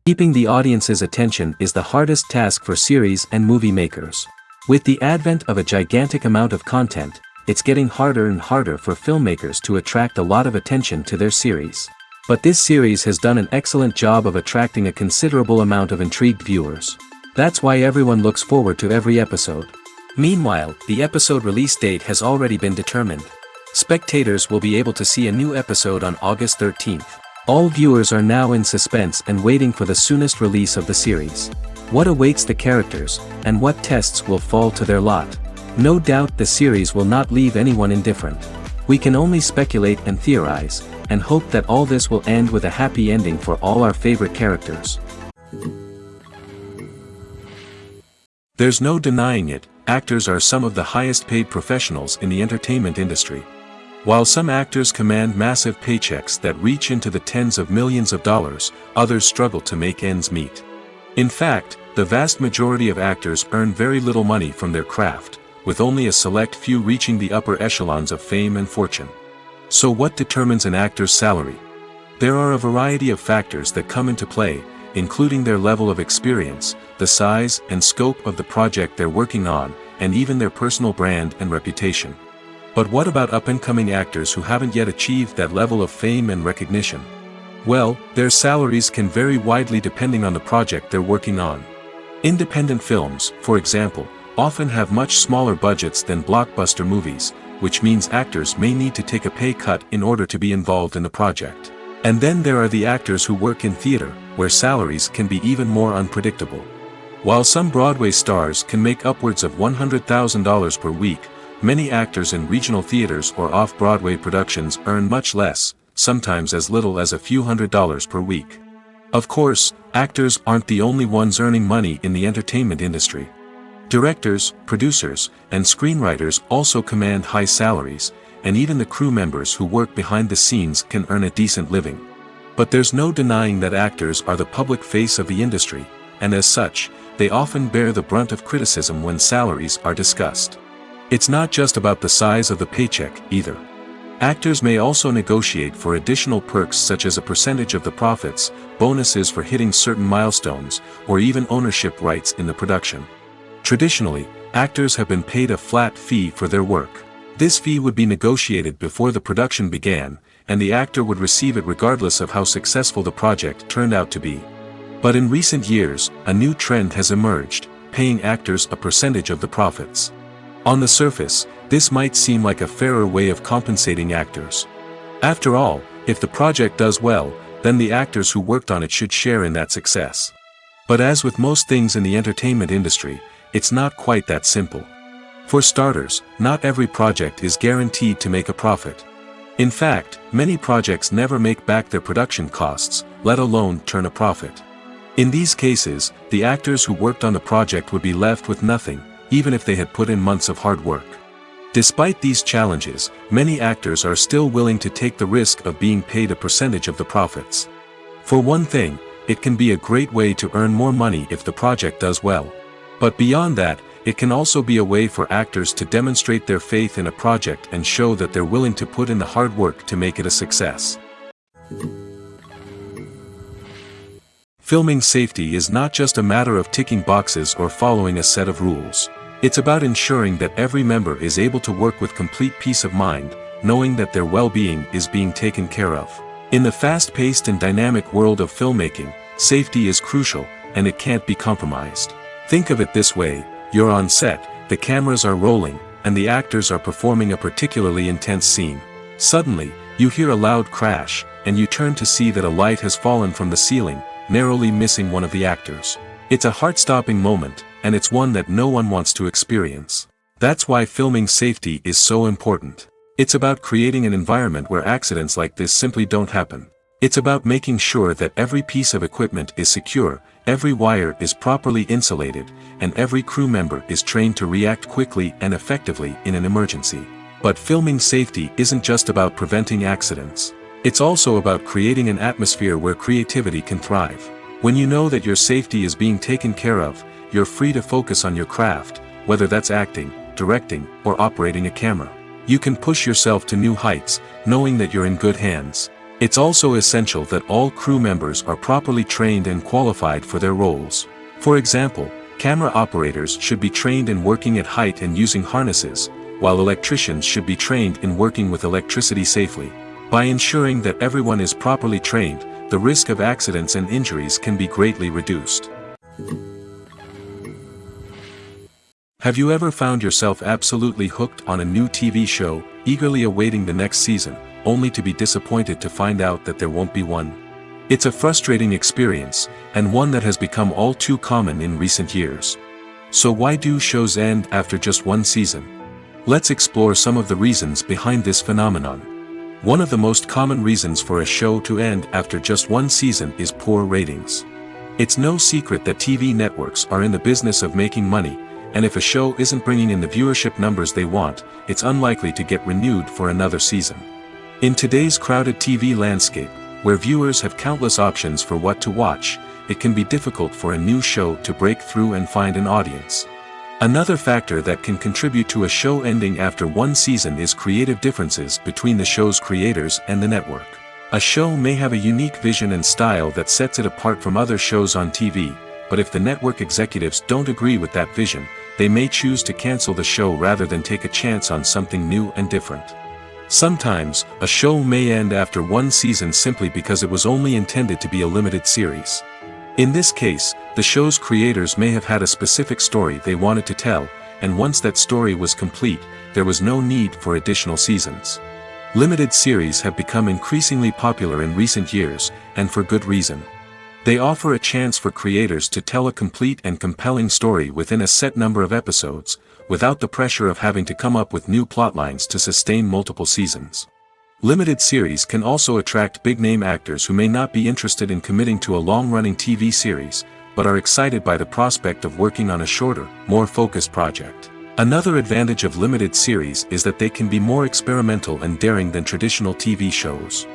Keeping the audience's attention is the hardest task for series and movie makers. With the advent of a gigantic amount of content, it's getting harder and harder for filmmakers to attract a lot of attention to their series. But this series has done an excellent job of attracting a considerable amount of intrigued viewers. That's why everyone looks forward to every episode. Meanwhile, the episode release date has already been determined. Spectators will be able to see a new episode on August 13th. All viewers are now in suspense and waiting for the soonest release of the series. What awaits the characters, and what tests will fall to their lot? No doubt the series will not leave anyone indifferent. We can only speculate and theorize, and hope that all this will end with a happy ending for all our favorite characters. There's no denying it, actors are some of the highest paid professionals in the entertainment industry. While some actors command massive paychecks that reach into the tens of millions of dollars, others struggle to make ends meet. In fact, the vast majority of actors earn very little money from their craft, with only a select few reaching the upper echelons of fame and fortune. So what determines an actor's salary? There are a variety of factors that come into play, including their level of experience, the size and scope of the project they're working on, and even their personal brand and reputation. But what about up-and-coming actors who haven't yet achieved that level of fame and recognition? Well, their salaries can vary widely depending on the project they're working on. Independent films, for example, often have much smaller budgets than blockbuster movies, which means actors may need to take a pay cut in order to be involved in the project. And then there are the actors who work in theater, where salaries can be even more unpredictable. While some Broadway stars can make upwards of $100,000 per week, many actors in regional theaters or off-Broadway productions earn much less, sometimes as little as a few $100s per week. Of course, actors aren't the only ones earning money in the entertainment industry. Directors, producers, and screenwriters also command high salaries, and even the crew members who work behind the scenes can earn a decent living. But there's no denying that actors are the public face of the industry, and as such, they often bear the brunt of criticism when salaries are discussed. It's not just about the size of the paycheck, either. Actors may also negotiate for additional perks such as a percentage of the profits, bonuses for hitting certain milestones, or even ownership rights in the production. Traditionally, actors have been paid a flat fee for their work. This fee would be negotiated before the production began, and the actor would receive it regardless of how successful the project turned out to be. But in recent years, a new trend has emerged, paying actors a percentage of the profits. On the surface, this might seem like a fairer way of compensating actors. After all, if the project does well, then the actors who worked on it should share in that success. But as with most things in the entertainment industry, it's not quite that simple. For starters, not every project is guaranteed to make a profit. In fact, many projects never make back their production costs, let alone turn a profit. In these cases, the actors who worked on the project would be left with nothing, even if they had put in months of hard work. Despite these challenges, many actors are still willing to take the risk of being paid a percentage of the profits. For one thing, it can be a great way to earn more money if the project does well. But beyond that, it can also be a way for actors to demonstrate their faith in a project and show that they're willing to put in the hard work to make it a success. Filming safety is not just a matter of ticking boxes or following a set of rules. It's about ensuring that every member is able to work with complete peace of mind, knowing that their well-being is being taken care of. In the fast-paced and dynamic world of filmmaking, safety is crucial, and it can't be compromised. Think of it this way: you're on set, the cameras are rolling, and the actors are performing a particularly intense scene. Suddenly, you hear a loud crash, and you turn to see that a light has fallen from the ceiling, narrowly missing one of the actors. It's a heart-stopping moment, and it's one that no one wants to experience. That's why filming safety is so important. It's about creating an environment where accidents like this simply don't happen. It's about making sure that every piece of equipment is secure, every wire is properly insulated, and every crew member is trained to react quickly and effectively in an emergency. But filming safety isn't just about preventing accidents. It's also about creating an atmosphere where creativity can thrive. When you know that your safety is being taken care of, you're free to focus on your craft, whether that's acting, directing, or operating a camera. You can push yourself to new heights, knowing that you're in good hands. It's also essential that all crew members are properly trained and qualified for their roles. For example, camera operators should be trained in working at height and using harnesses, while electricians should be trained in working with electricity safely. By ensuring that everyone is properly trained, the risk of accidents and injuries can be greatly reduced. Have you ever found yourself absolutely hooked on a new TV show, eagerly awaiting the next season, only to be disappointed to find out that there won't be one? It's a frustrating experience, and one that has become all too common in recent years. So why do shows end after just one season? Let's explore some of the reasons behind this phenomenon. One of the most common reasons for a show to end after just one season is poor ratings. It's no secret that TV networks are in the business of making money, and if a show isn't bringing in the viewership numbers they want, it's unlikely to get renewed for another season. In today's crowded TV landscape, where viewers have countless options for what to watch, it can be difficult for a new show to break through and find an audience. Another factor that can contribute to a show ending after one season is creative differences between the show's creators and the network. A show may have a unique vision and style that sets it apart from other shows on TV, but if the network executives don't agree with that vision, they may choose to cancel the show rather than take a chance on something new and different. Sometimes, a show may end after one season simply because it was only intended to be a limited series. In this case, the show's creators may have had a specific story they wanted to tell, and once that story was complete, there was no need for additional seasons. Limited series have become increasingly popular in recent years, and for good reason. They offer a chance for creators to tell a complete and compelling story within a set number of episodes, without the pressure of having to come up with new plotlines to sustain multiple seasons. Limited series can also attract big-name actors who may not be interested in committing to a long-running TV series, but are excited by the prospect of working on a shorter, more focused project. Another advantage of limited series is that they can be more experimental and daring than traditional TV shows.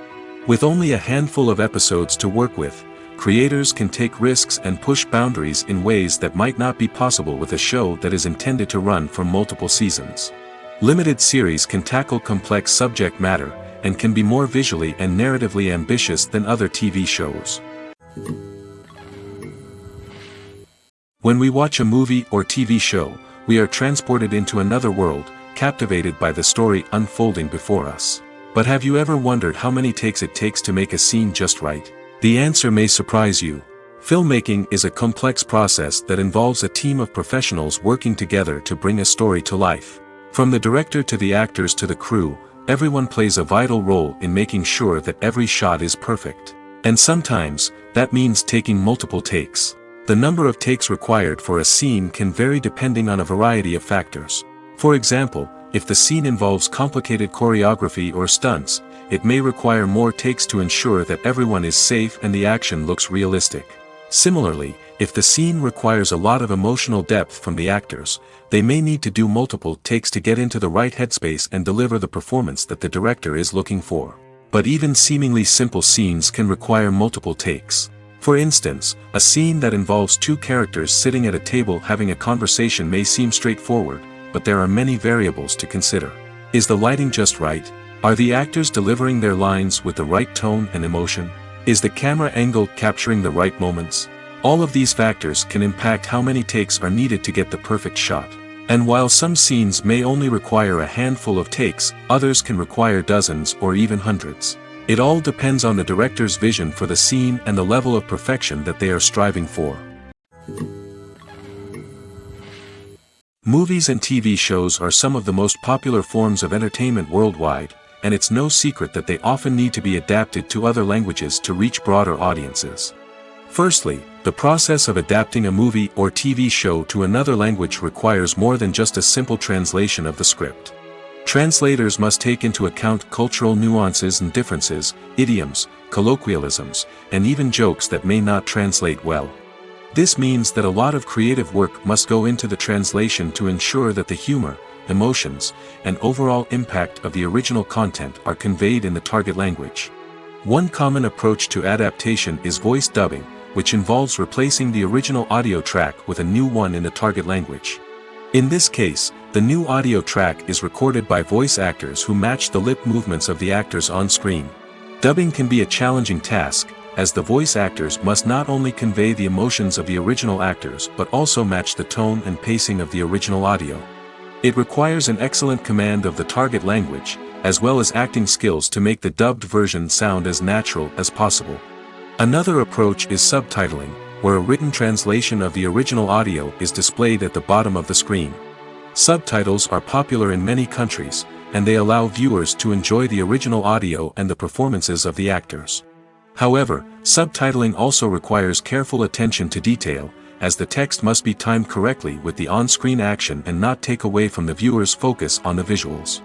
With only a handful of episodes to work with, creators can take risks and push boundaries in ways that might not be possible with a show that is intended to run for multiple seasons. Limited series can tackle complex subject matter, and can be more visually and narratively ambitious than other TV shows. When we watch a movie or TV show, we are transported into another world, captivated by the story unfolding before us. But have you ever wondered how many takes it takes to make a scene just right? The answer may surprise you. Filmmaking is a complex process that involves a team of professionals working together to bring a story to life. From the director to the actors to the crew, everyone plays a vital role in making sure that every shot is perfect. And sometimes, that means taking multiple takes. The number of takes required for a scene can vary depending on a variety of factors. For example, if the scene involves complicated choreography or stunts, it may require more takes to ensure that everyone is safe and the action looks realistic. Similarly, if the scene requires a lot of emotional depth from the actors, they may need to do multiple takes to get into the right headspace and deliver the performance that the director is looking for. But even seemingly simple scenes can require multiple takes. For instance, a scene that involves two characters sitting at a table having a conversation may seem straightforward, but there are many variables to consider. Is the lighting just right? Are the actors delivering their lines with the right tone and emotion? Is the camera angle capturing the right moments? All of these factors can impact how many takes are needed to get the perfect shot. And while some scenes may only require a handful of takes, others can require dozens or even hundreds. It all depends on the director's vision for the scene and the level of perfection that they are striving for. Movies and TV shows are some of the most popular forms of entertainment worldwide, and it's no secret that they often need to be adapted to other languages to reach broader audiences. Firstly, the process of adapting a movie or TV show to another language requires more than just a simple translation of the script. Translators must take into account cultural nuances and differences, idioms, colloquialisms, and even jokes that may not translate well. This means that a lot of creative work must go into the translation to ensure that the humor, emotions, and overall impact of the original content are conveyed in the target language. One common approach to adaptation is voice dubbing, which involves replacing the original audio track with a new one in the target language. In this case, the new audio track is recorded by voice actors who match the lip movements of the actors on screen. Dubbing can be a challenging task, as the voice actors must not only convey the emotions of the original actors but also match the tone and pacing of the original audio. It requires an excellent command of the target language, as well as acting skills to make the dubbed version sound as natural as possible. Another approach is subtitling, where a written translation of the original audio is displayed at the bottom of the screen. Subtitles are popular in many countries, and they allow viewers to enjoy the original audio and the performances of the actors. However, subtitling also requires careful attention to detail, as the text must be timed correctly with the on-screen action and not take away from the viewer's focus on the visuals.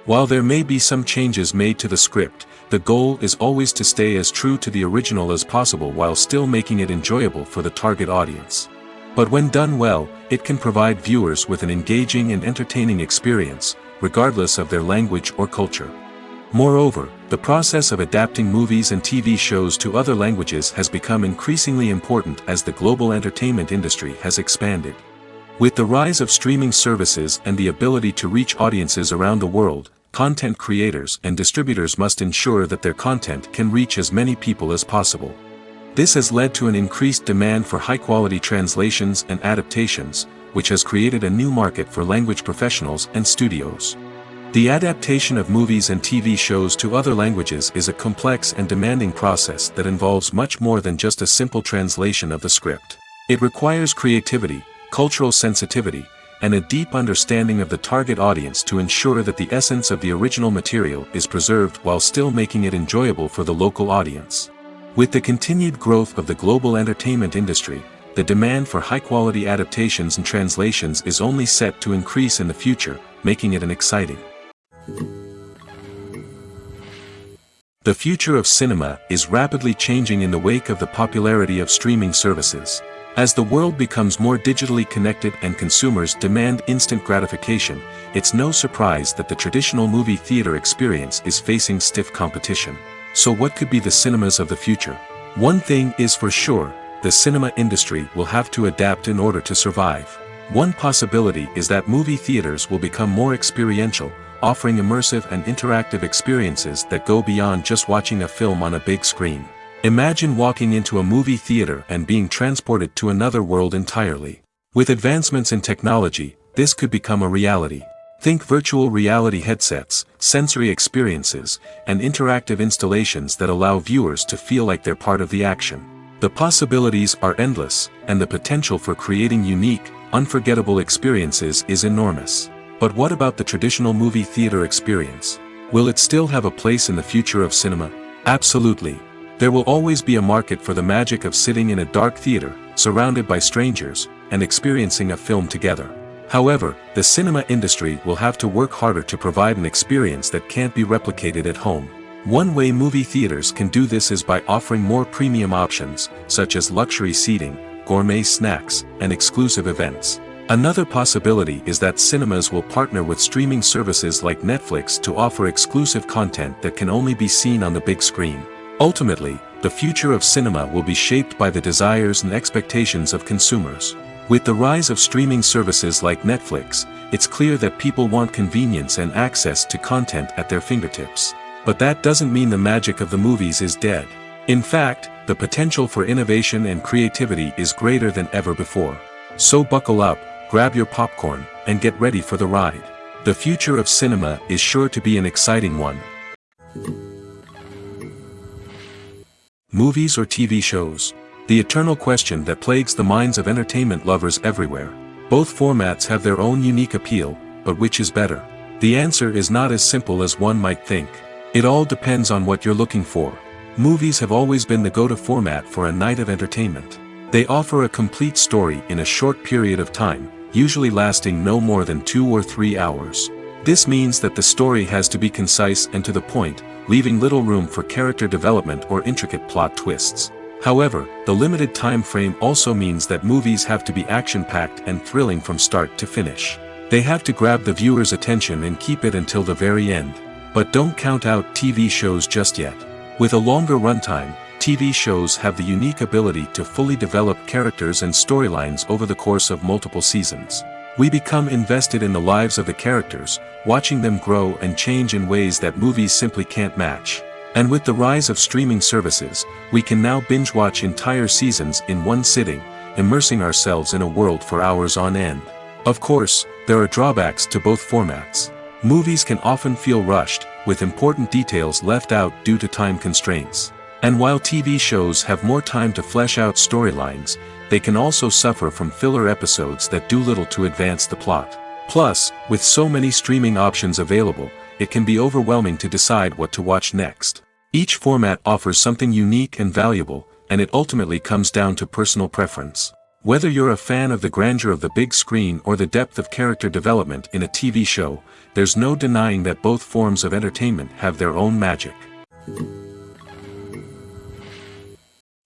While there may be some changes made to the script, the goal is always to stay as true to the original as possible while still making it enjoyable for the target audience. But when done well, it can provide viewers with an engaging and entertaining experience, regardless of their language or culture. Moreover, the process of adapting movies and TV shows to other languages has become increasingly important as the global entertainment industry has expanded. With the rise of streaming services and the ability to reach audiences around the world, content creators and distributors must ensure that their content can reach as many people as possible. This has led to an increased demand for high-quality translations and adaptations, which has created a new market for language professionals and studios. The adaptation of movies and TV shows to other languages is a complex and demanding process that involves much more than just a simple translation of the script. It requires creativity, cultural sensitivity, and a deep understanding of the target audience to ensure that the essence of the original material is preserved while still making it enjoyable for the local audience. With the continued growth of the global entertainment industry, the demand for high-quality adaptations and translations is only set to increase in the future, making it exciting. The future of cinema is rapidly changing in the wake of the popularity of streaming services. As the world becomes more digitally connected and consumers demand instant gratification, it's no surprise that the traditional movie theater experience is facing stiff competition. So what could be the cinemas of the future? One thing is for sure, the cinema industry will have to adapt in order to survive. One possibility is that movie theaters will become more experiential, offering immersive and interactive experiences that go beyond just watching a film on a big screen. Imagine walking into a movie theater and being transported to another world entirely. With advancements in technology, this could become a reality. Think virtual reality headsets, sensory experiences, and interactive installations that allow viewers to feel like they're part of the action. The possibilities are endless, and the potential for creating unique, unforgettable experiences is enormous. But what about the traditional movie theater experience? Will it still have a place in the future of cinema? Absolutely. There will always be a market for the magic of sitting in a dark theater, surrounded by strangers, and experiencing a film together. However, the cinema industry will have to work harder to provide an experience that can't be replicated at home. One way movie theaters can do this is by offering more premium options, such as luxury seating, gourmet snacks, and exclusive events. Another possibility is that cinemas will partner with streaming services like Netflix to offer exclusive content that can only be seen on the big screen. Ultimately, the future of cinema will be shaped by the desires and expectations of consumers. With the rise of streaming services like Netflix, it's clear that people want convenience and access to content at their fingertips. But that doesn't mean the magic of the movies is dead. In fact, the potential for innovation and creativity is greater than ever before. So buckle up, grab your popcorn, and get ready for the ride. The future of cinema is sure to be an exciting one. Movies or TV shows? The eternal question that plagues the minds of entertainment lovers everywhere. Both formats have their own unique appeal, but which is better? The answer is not as simple as one might think. It all depends on what you're looking for. Movies have always been the go-to format for a night of entertainment. They offer a complete story in a short period of time, usually lasting no more than 2 or 3 hours. This means that the story has to be concise and to the point, leaving little room for character development or intricate plot twists. However, the limited time frame also means that movies have to be action-packed and thrilling from start to finish. They have to grab the viewer's attention and keep it until the very end. But don't count out TV shows just yet. With a longer runtime, TV shows have the unique ability to fully develop characters and storylines over the course of multiple seasons. We become invested in the lives of the characters, watching them grow and change in ways that movies simply can't match. And with the rise of streaming services, we can now binge-watch entire seasons in one sitting, immersing ourselves in a world for hours on end. Of course, there are drawbacks to both formats. Movies can often feel rushed, with important details left out due to time constraints. And while TV shows have more time to flesh out storylines, they can also suffer from filler episodes that do little to advance the plot. Plus, with so many streaming options available, it can be overwhelming to decide what to watch next. Each format offers something unique and valuable, and it ultimately comes down to personal preference. Whether you're a fan of the grandeur of the big screen or the depth of character development in a TV show, there's no denying that both forms of entertainment have their own magic.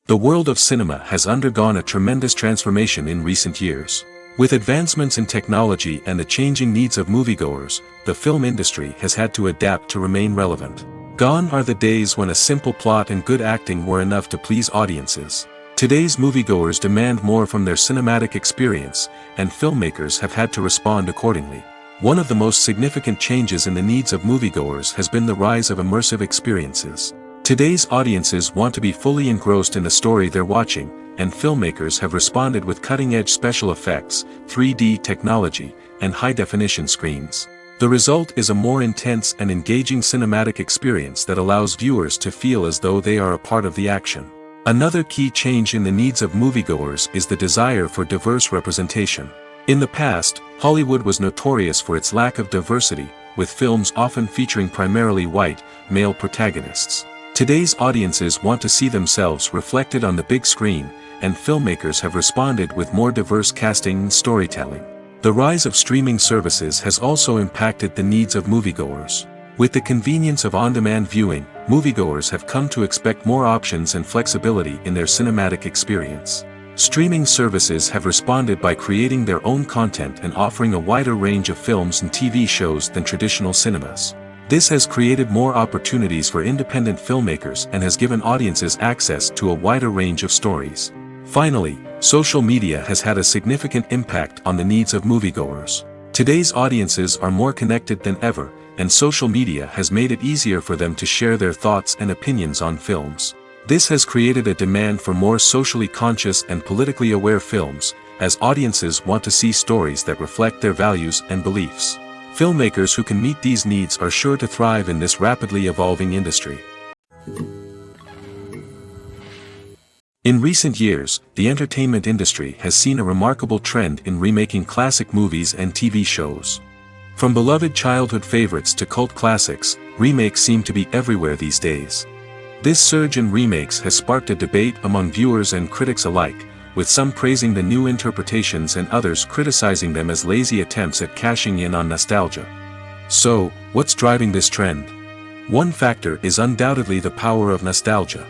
The world of cinema has undergone a tremendous transformation in recent years. With advancements in technology and the changing needs of moviegoers, the film industry has had to adapt to remain relevant. Gone are the days when a simple plot and good acting were enough to please audiences. Today's moviegoers demand more from their cinematic experience, and filmmakers have had to respond accordingly. One of the most significant changes in the needs of moviegoers has been the rise of immersive experiences. Today's audiences want to be fully engrossed in the story they're watching, and filmmakers have responded with cutting-edge special effects, 3D technology, and high-definition screens. The result is a more intense and engaging cinematic experience that allows viewers to feel as though they are a part of the action. Another key change in the needs of moviegoers is the desire for diverse representation. In the past, Hollywood was notorious for its lack of diversity, with films often featuring primarily white, male protagonists. Today's audiences want to see themselves reflected on the big screen, and filmmakers have responded with more diverse casting and storytelling. The rise of streaming services has also impacted the needs of moviegoers. With the convenience of on-demand viewing, moviegoers have come to expect more options and flexibility in their cinematic experience. Streaming services have responded by creating their own content and offering a wider range of films and TV shows than traditional cinemas. This has created more opportunities for independent filmmakers and has given audiences access to a wider range of stories. Finally, social media has had a significant impact on the needs of moviegoers. Today's audiences are more connected than ever, and social media has made it easier for them to share their thoughts and opinions on films. This has created a demand for more socially conscious and politically aware films, as audiences want to see stories that reflect their values and beliefs. Filmmakers who can meet these needs are sure to thrive in this rapidly evolving industry. In recent years, the entertainment industry has seen a remarkable trend in remaking classic movies and TV shows. From beloved childhood favorites to cult classics, remakes seem to be everywhere these days. This surge in remakes has sparked a debate among viewers and critics alike, with some praising the new interpretations and others criticizing them as lazy attempts at cashing in on nostalgia. So, what's driving this trend? One factor is undoubtedly the power of nostalgia.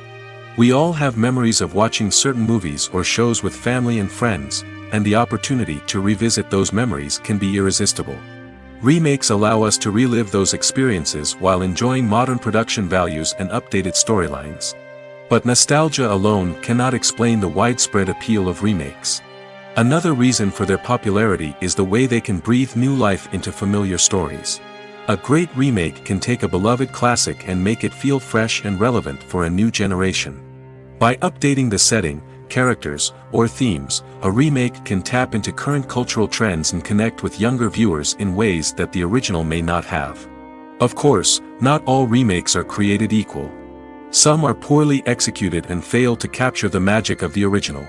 We all have memories of watching certain movies or shows with family and friends, and the opportunity to revisit those memories can be irresistible. Remakes allow us to relive those experiences while enjoying modern production values and updated storylines. But nostalgia alone cannot explain the widespread appeal of remakes. Another reason for their popularity is the way they can breathe new life into familiar stories. A great remake can take a beloved classic and make it feel fresh and relevant for a new generation. By updating the setting, characters, or themes, a remake can tap into current cultural trends and connect with younger viewers in ways that the original may not have. Of course, not all remakes are created equal. Some are poorly executed and fail to capture the magic of the original.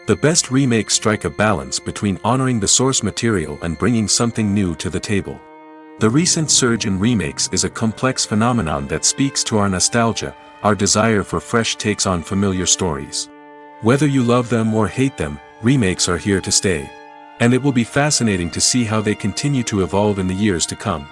The best remakes strike a balance between honoring the source material and bringing something new to the table. The recent surge in remakes is a complex phenomenon that speaks to our nostalgia, our desire for fresh takes on familiar stories. Whether you love them or hate them, remakes are here to stay. And it will be fascinating to see how they continue to evolve in the years to come.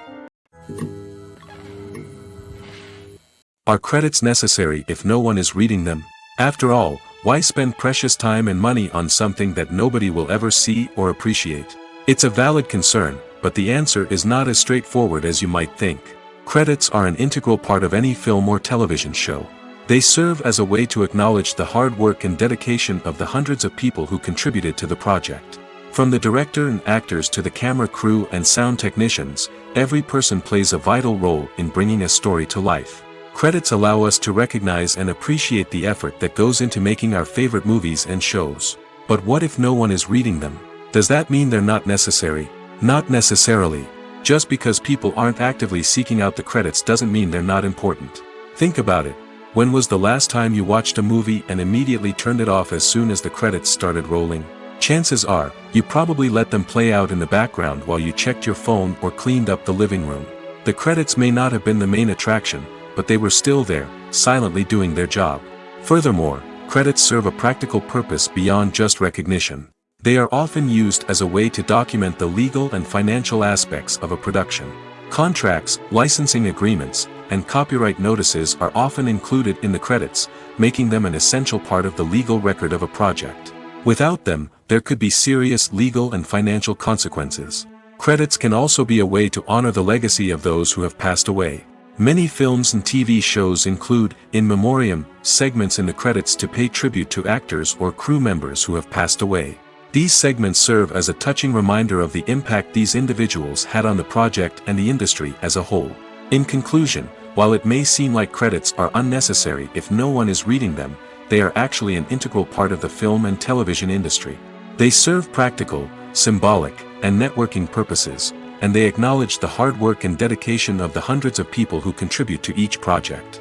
Are credits necessary if no one is reading them? After all, why spend precious time and money on something that nobody will ever see or appreciate? It's a valid concern, but the answer is not as straightforward as you might think. Credits are an integral part of any film or television show. They serve as a way to acknowledge the hard work and dedication of the hundreds of people who contributed to the project. From the director and actors to the camera crew and sound technicians, every person plays a vital role in bringing a story to life. Credits allow us to recognize and appreciate the effort that goes into making our favorite movies and shows. But what if no one is reading them? Does that mean they're not necessary? Not necessarily. Just because people aren't actively seeking out the credits doesn't mean they're not important. Think about it. When was the last time you watched a movie and immediately turned it off as soon as the credits started rolling? Chances are, you probably let them play out in the background while you checked your phone or cleaned up the living room. The credits may not have been the main attraction, but they were still there, silently doing their job. Furthermore, credits serve a practical purpose beyond just recognition. They are often used as a way to document the legal and financial aspects of a production. Contracts, licensing agreements, and copyright notices are often included in the credits, making them an essential part of the legal record of a project. Without them, there could be serious legal and financial consequences. Credits can also be a way to honor the legacy of those who have passed away. Many films and TV shows include, in memoriam, segments in the credits to pay tribute to actors or crew members who have passed away. These segments serve as a touching reminder of the impact these individuals had on the project and the industry as a whole. In conclusion, while it may seem like credits are unnecessary if no one is reading them, they are actually an integral part of the film and television industry. They serve practical, symbolic, and networking purposes, and they acknowledge the hard work and dedication of the hundreds of people who contribute to each project.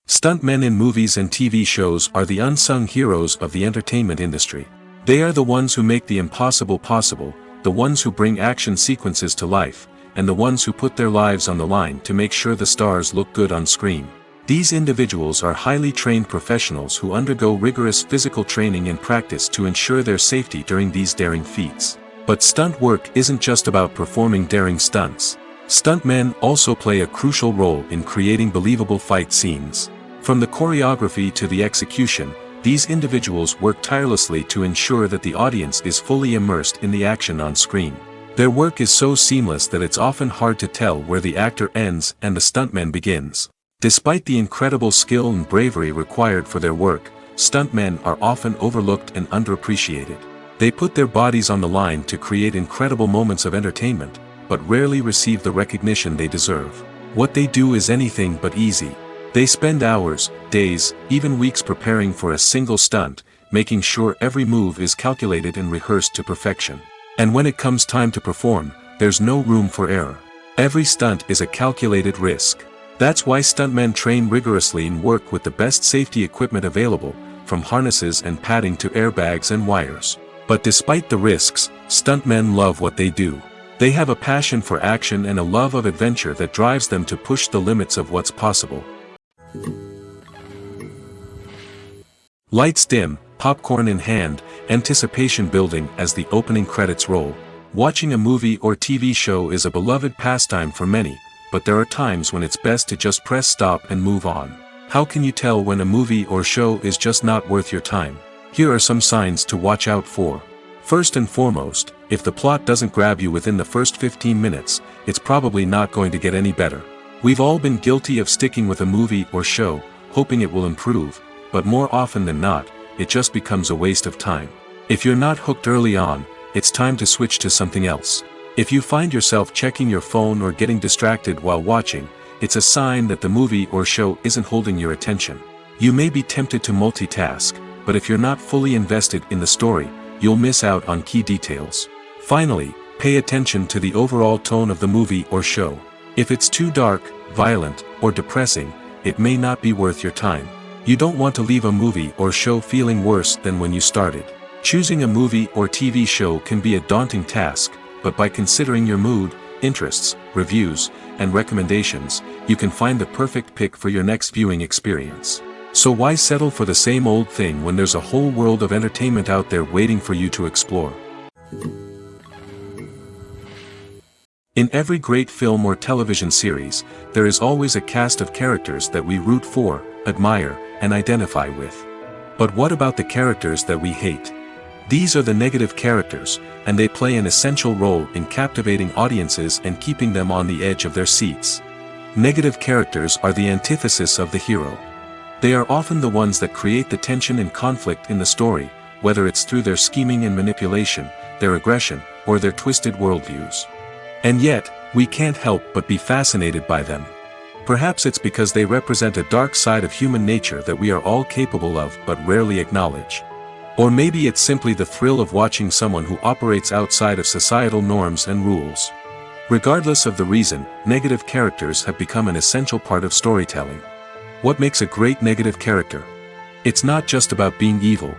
Stuntmen in movies and TV shows are the unsung heroes of the entertainment industry. They are the ones who make the impossible possible, the ones who bring action sequences to life, and the ones who put their lives on the line to make sure the stars look good on screen. These individuals are highly trained professionals who undergo rigorous physical training and practice to ensure their safety during these daring feats. But stunt work isn't just about performing daring stunts. Stuntmen also play a crucial role in creating believable fight scenes. From the choreography to the execution, these individuals work tirelessly to ensure that the audience is fully immersed in the action on screen. Their work is so seamless that it's often hard to tell where the actor ends and the stuntman begins. Despite the incredible skill and bravery required for their work, stuntmen are often overlooked and underappreciated. They put their bodies on the line to create incredible moments of entertainment, but rarely receive the recognition they deserve. What they do is anything but easy. They spend hours, days, even weeks preparing for a single stunt, making sure every move is calculated and rehearsed to perfection. And when it comes time to perform, there's no room for error. Every stunt is a calculated risk. That's why stuntmen train rigorously and work with the best safety equipment available, from harnesses and padding to airbags and wires. But despite the risks, stuntmen love what they do. They have a passion for action and a love of adventure that drives them to push the limits of what's possible. Lights dim, popcorn in hand, anticipation building as the opening credits roll. Watching a movie or TV show is a beloved pastime for many, but there are times when it's best to just press stop and move on. How can you tell when a movie or show is just not worth your time? Here are some signs to watch out for. First and foremost, if the plot doesn't grab you within the first 15 minutes, it's probably not going to get any better. We've all been guilty of sticking with a movie or show, hoping it will improve, but more often than not, it just becomes a waste of time. If you're not hooked early on, it's time to switch to something else. If you find yourself checking your phone or getting distracted while watching, it's a sign that the movie or show isn't holding your attention. You may be tempted to multitask, but if you're not fully invested in the story, you'll miss out on key details. Finally, pay attention to the overall tone of the movie or show. If it's too dark, violent, or depressing, it may not be worth your time. You don't want to leave a movie or show feeling worse than when you started. Choosing a movie or TV show can be a daunting task, but by considering your mood, interests, reviews, and recommendations, you can find the perfect pick for your next viewing experience. So why settle for the same old thing when there's a whole world of entertainment out there waiting for you to explore? In every great film or television series, there is always a cast of characters that we root for, admire, and identify with. But what about the characters that we hate? These are the negative characters, and they play an essential role in captivating audiences and keeping them on the edge of their seats. Negative characters are the antithesis of the hero. They are often the ones that create the tension and conflict in the story, whether it's through their scheming and manipulation, their aggression, or their twisted worldviews. And yet, we can't help but be fascinated by them. Perhaps it's because they represent a dark side of human nature that we are all capable of but rarely acknowledge. Or maybe it's simply the thrill of watching someone who operates outside of societal norms and rules. Regardless of the reason, negative characters have become an essential part of storytelling. What makes a great negative character? It's not just about being evil.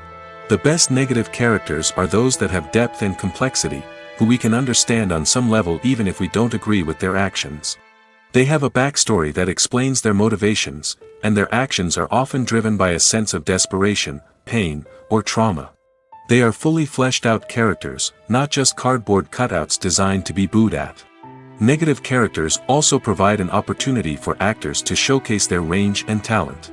The best negative characters are those that have depth and complexity, who we can understand on some level even if we don't agree with their actions. They have a backstory that explains their motivations, and their actions are often driven by a sense of desperation, pain, or trauma. They are fully fleshed out characters, not just cardboard cutouts designed to be booed at. Negative characters also provide an opportunity for actors to showcase their range and talent.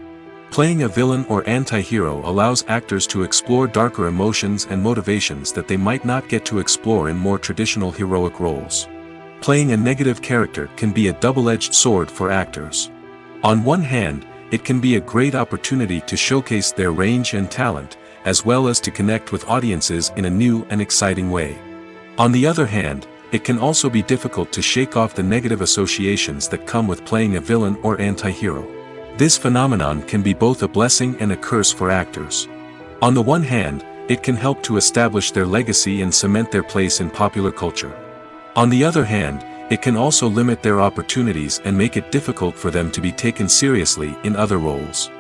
Playing a villain or anti-hero allows actors to explore darker emotions and motivations that they might not get to explore in more traditional heroic roles. Playing a negative character can be a double-edged sword for actors. On one hand, it can be a great opportunity to showcase their range and talent, as well as to connect with audiences in a new and exciting way. On the other hand, it can also be difficult to shake off the negative associations that come with playing a villain or anti-hero. This phenomenon can be both a blessing and a curse for actors. On the one hand, it can help to establish their legacy and cement their place in popular culture. On the other hand, it can also limit their opportunities and make it difficult for them to be taken seriously in other roles.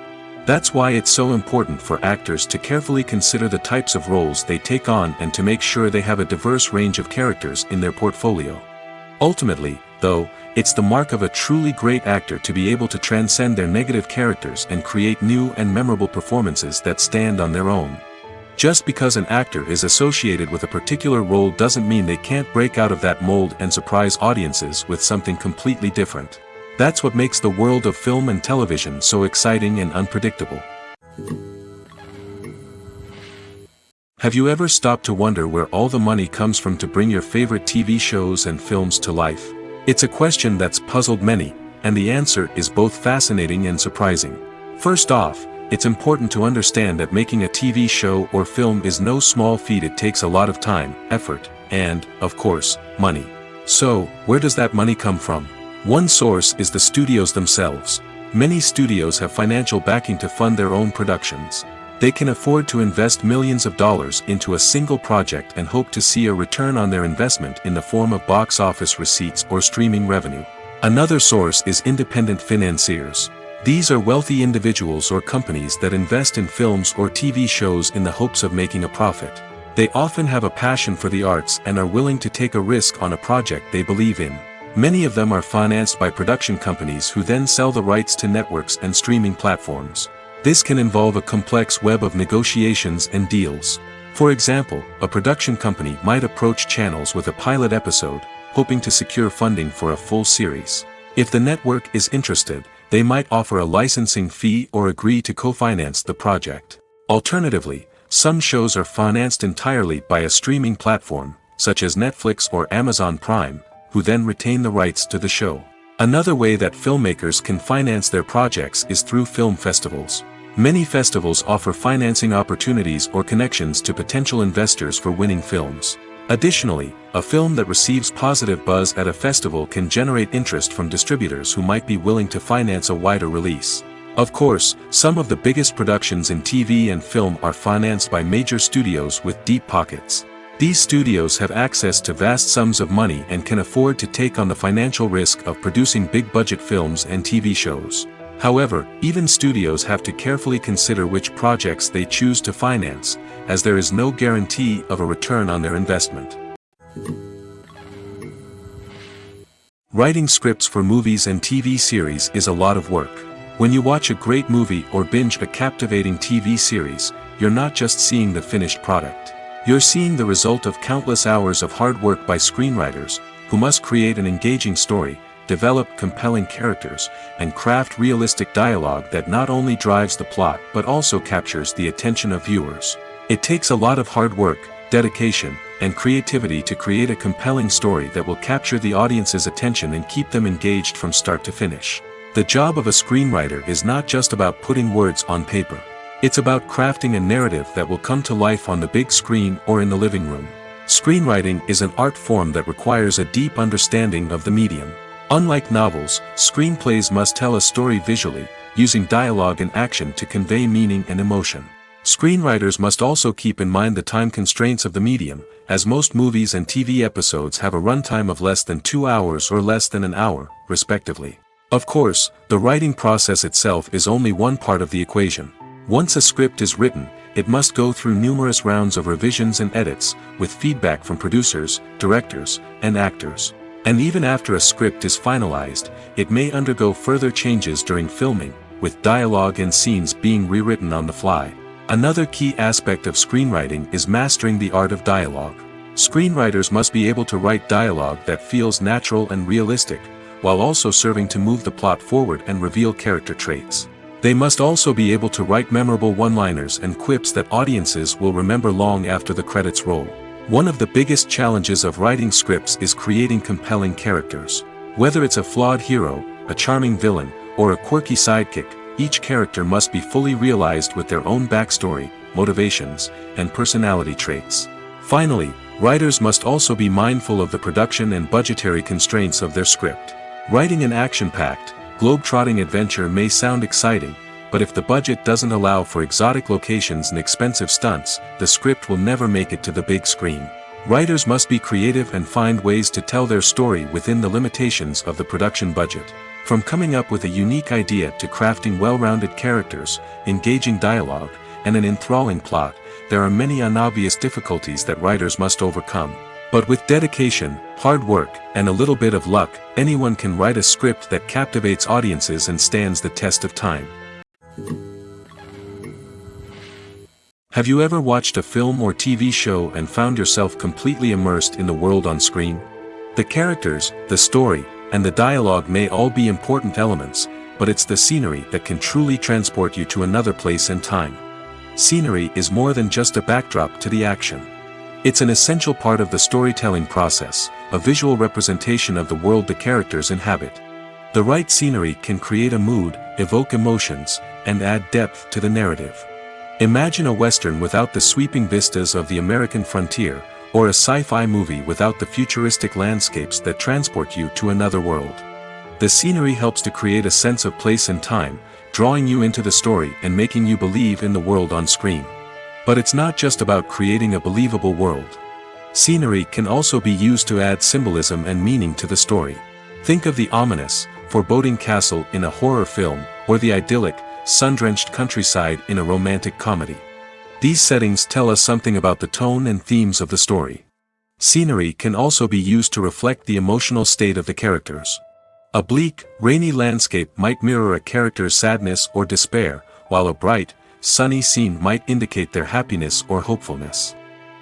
That's why it's so important for actors to carefully consider the types of roles they take on and to make sure they have a diverse range of characters in their portfolio. Ultimately, though, it's the mark of a truly great actor to be able to transcend their negative characters and create new and memorable performances that stand on their own. Just because an actor is associated with a particular role doesn't mean they can't break out of that mold and surprise audiences with something completely different. That's what makes the world of film and television so exciting and unpredictable. Have you ever stopped to wonder where all the money comes from to bring your favorite TV shows and films to life? It's a question that's puzzled many, and the answer is both fascinating and surprising. First off, it's important to understand that making a TV show or film is no small feat. It takes a lot of time, effort, and, of course, money. So, where does that money come from? One source is the studios themselves. Many studios have financial backing to fund their own productions. They can afford to invest millions of dollars into a single project and hope to see a return on their investment in the form of box office receipts or streaming revenue. Another source is independent financiers. These are wealthy individuals or companies that invest in films or TV shows in the hopes of making a profit. They often have a passion for the arts and are willing to take a risk on a project they believe in. Many of them are financed by production companies who then sell the rights to networks and streaming platforms. This can involve a complex web of negotiations and deals. For example, a production company might approach channels with a pilot episode, hoping to secure funding for a full series. If the network is interested, they might offer a licensing fee or agree to co-finance the project. Alternatively, some shows are financed entirely by a streaming platform, such as Netflix or Amazon Prime, who then retain the rights to the show. Another way that filmmakers can finance their projects is through film festivals. Many festivals offer financing opportunities or connections to potential investors for winning films. Additionally, a film that receives positive buzz at a festival can generate interest from distributors who might be willing to finance a wider release. Of course, some of the biggest productions in TV and film are financed by major studios with deep pockets. These studios have access to vast sums of money and can afford to take on the financial risk of producing big-budget films and TV shows. However, even studios have to carefully consider which projects they choose to finance, as there is no guarantee of a return on their investment. Writing scripts for movies and TV series is a lot of work. When you watch a great movie or binge a captivating TV series, you're not just seeing the finished product. You're seeing the result of countless hours of hard work by screenwriters, who must create an engaging story, develop compelling characters, and craft realistic dialogue that not only drives the plot but also captures the attention of viewers. It takes a lot of hard work, dedication, and creativity to create a compelling story that will capture the audience's attention and keep them engaged from start to finish. The job of a screenwriter is not just about putting words on paper. It's about crafting a narrative that will come to life on the big screen or in the living room. Screenwriting is an art form that requires a deep understanding of the medium. Unlike novels, screenplays must tell a story visually, using dialogue and action to convey meaning and emotion. Screenwriters must also keep in mind the time constraints of the medium, as most movies and TV episodes have a runtime of less than 2 hours or less than an hour, respectively. Of course, the writing process itself is only one part of the equation. Once a script is written, it must go through numerous rounds of revisions and edits, with feedback from producers, directors, and actors. And even after a script is finalized, it may undergo further changes during filming, with dialogue and scenes being rewritten on the fly. Another key aspect of screenwriting is mastering the art of dialogue. Screenwriters must be able to write dialogue that feels natural and realistic, while also serving to move the plot forward and reveal character traits. They must also be able to write memorable one-liners and quips that audiences will remember long after the credits roll. One of the biggest challenges of writing scripts is creating compelling characters. Whether it's a flawed hero, a charming villain, or a quirky sidekick, each character must be fully realized with their own backstory, motivations, and personality traits. Finally, writers must also be mindful of the production and budgetary constraints of their script. Writing an action-packed, globe-trotting adventure may sound exciting, but if the budget doesn't allow for exotic locations and expensive stunts, the script will never make it to the big screen. Writers must be creative and find ways to tell their story within the limitations of the production budget. From coming up with a unique idea to crafting well-rounded characters, engaging dialogue, and an enthralling plot, there are many unobvious difficulties that writers must overcome. But with dedication, hard work, and a little bit of luck, anyone can write a script that captivates audiences and stands the test of time. Have you ever watched a film or TV show and found yourself completely immersed in the world on screen? The characters, the story, and the dialogue may all be important elements, but it's the scenery that can truly transport you to another place and time. Scenery is more than just a backdrop to the action. It's an essential part of the storytelling process, a visual representation of the world the characters inhabit. The right scenery can create a mood, evoke emotions, and add depth to the narrative. Imagine a Western without the sweeping vistas of the American frontier, or a sci-fi movie without the futuristic landscapes that transport you to another world. The scenery helps to create a sense of place and time, drawing you into the story and making you believe in the world on screen. But it's not just about creating a believable world. Scenery can also be used to add symbolism and meaning to the story. Think of the ominous, foreboding castle in a horror film, or the idyllic, sun-drenched countryside in a romantic comedy. These settings tell us something about the tone and themes of the story. Scenery can also be used to reflect the emotional state of the characters. A bleak, rainy landscape might mirror a character's sadness or despair, while a bright, sunny scene might indicate their happiness or hopefulness.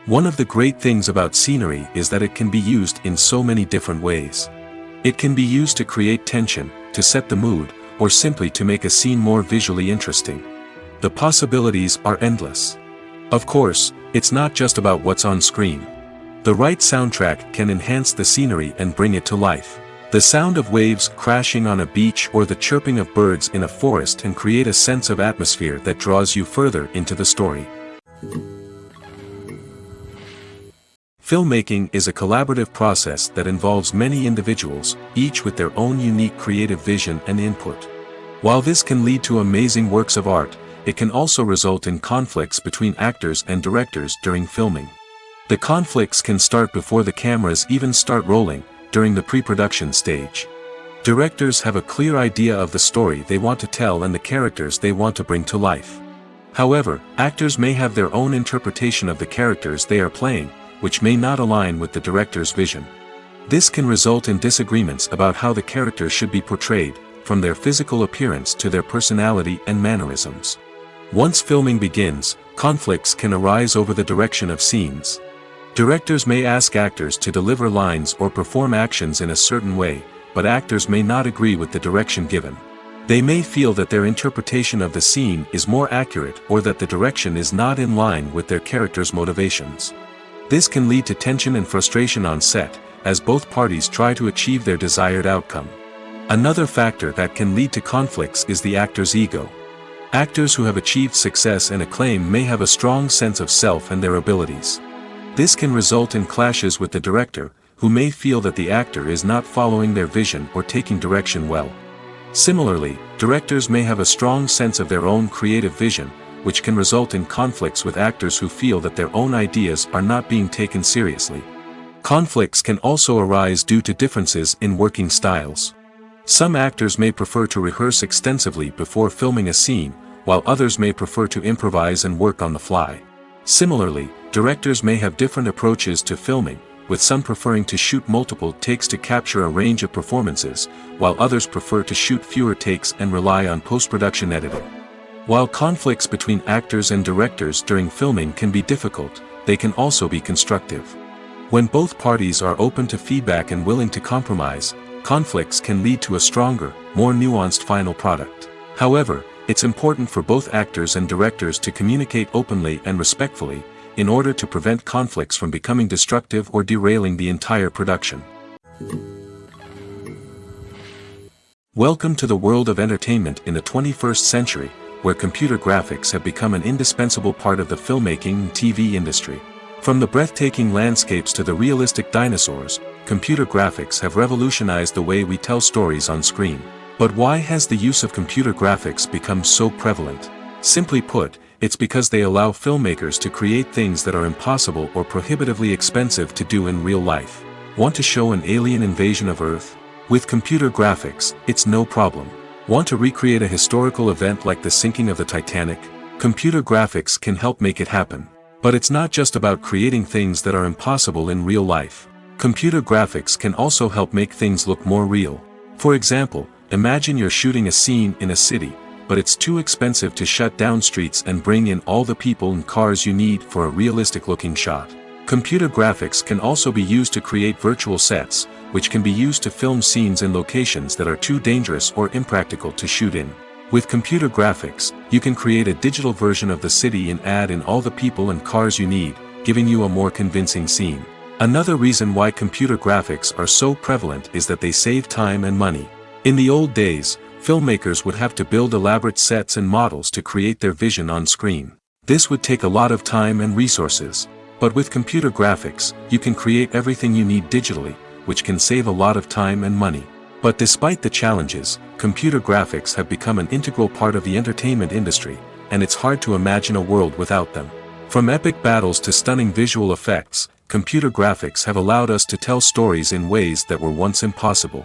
One of the great things about scenery is that it can be used in so many different ways. It can be used to create tension, to set the mood, or simply to make a scene more visually interesting. The possibilities are endless. Of course, it's not just about what's on screen. The right soundtrack can enhance the scenery and bring it to life. The sound of waves crashing on a beach or the chirping of birds in a forest can create a sense of atmosphere that draws you further into the story. Filmmaking is a collaborative process that involves many individuals, each with their own unique creative vision and input. While this can lead to amazing works of art, it can also result in conflicts between actors and directors during filming. The conflicts can start before the cameras even start rolling, during the pre-production stage. Directors have a clear idea of the story they want to tell and the characters they want to bring to life. However, actors may have their own interpretation of the characters they are playing, which may not align with the director's vision. This can result in disagreements about how the characters should be portrayed, from their physical appearance to their personality and mannerisms. Once filming begins, conflicts can arise over the direction of scenes. Directors may ask actors to deliver lines or perform actions in a certain way, but actors may not agree with the direction given. They may feel that their interpretation of the scene is more accurate or that the direction is not in line with their character's motivations. This can lead to tension and frustration on set, as both parties try to achieve their desired outcome. Another factor that can lead to conflicts is the actor's ego. Actors who have achieved success and acclaim may have a strong sense of self and their abilities. This can result in clashes with the director, who may feel that the actor is not following their vision or taking direction well. Similarly, directors may have a strong sense of their own creative vision, which can result in conflicts with actors who feel that their own ideas are not being taken seriously. Conflicts can also arise due to differences in working styles. Some actors may prefer to rehearse extensively before filming a scene, while others may prefer to improvise and work on the fly. Similarly, directors may have different approaches to filming, with some preferring to shoot multiple takes to capture a range of performances, while others prefer to shoot fewer takes and rely on post-production editing. While conflicts between actors and directors during filming can be difficult, they can also be constructive. When both parties are open to feedback and willing to compromise, conflicts can lead to a stronger, more nuanced final product. However, it's important for both actors and directors to communicate openly and respectfully, in order to prevent conflicts from becoming destructive or derailing the entire production. Welcome to the world of entertainment in the 21st century, where computer graphics have become an indispensable part of the filmmaking and TV industry. From the breathtaking landscapes to the realistic dinosaurs, computer graphics have revolutionized the way we tell stories on screen. But why has the use of computer graphics become so prevalent? Simply put, it's because they allow filmmakers to create things that are impossible or prohibitively expensive to do in real life. Want to show an alien invasion of Earth? With computer graphics, it's no problem. Want to recreate a historical event like the sinking of the Titanic? Computer graphics can help make it happen. But it's not just about creating things that are impossible in real life. Computer graphics can also help make things look more real. For example, imagine you're shooting a scene in a city, but it's too expensive to shut down streets and bring in all the people and cars you need for a realistic-looking shot. Computer graphics can also be used to create virtual sets, which can be used to film scenes in locations that are too dangerous or impractical to shoot in. With computer graphics, you can create a digital version of the city and add in all the people and cars you need, giving you a more convincing scene. Another reason why computer graphics are so prevalent is that they save time and money. In the old days, filmmakers would have to build elaborate sets and models to create their vision on screen. This would take a lot of time and resources. But with computer graphics, you can create everything you need digitally, which can save a lot of time and money. But despite the challenges, computer graphics have become an integral part of the entertainment industry, and it's hard to imagine a world without them. From epic battles to stunning visual effects, computer graphics have allowed us to tell stories in ways that were once impossible.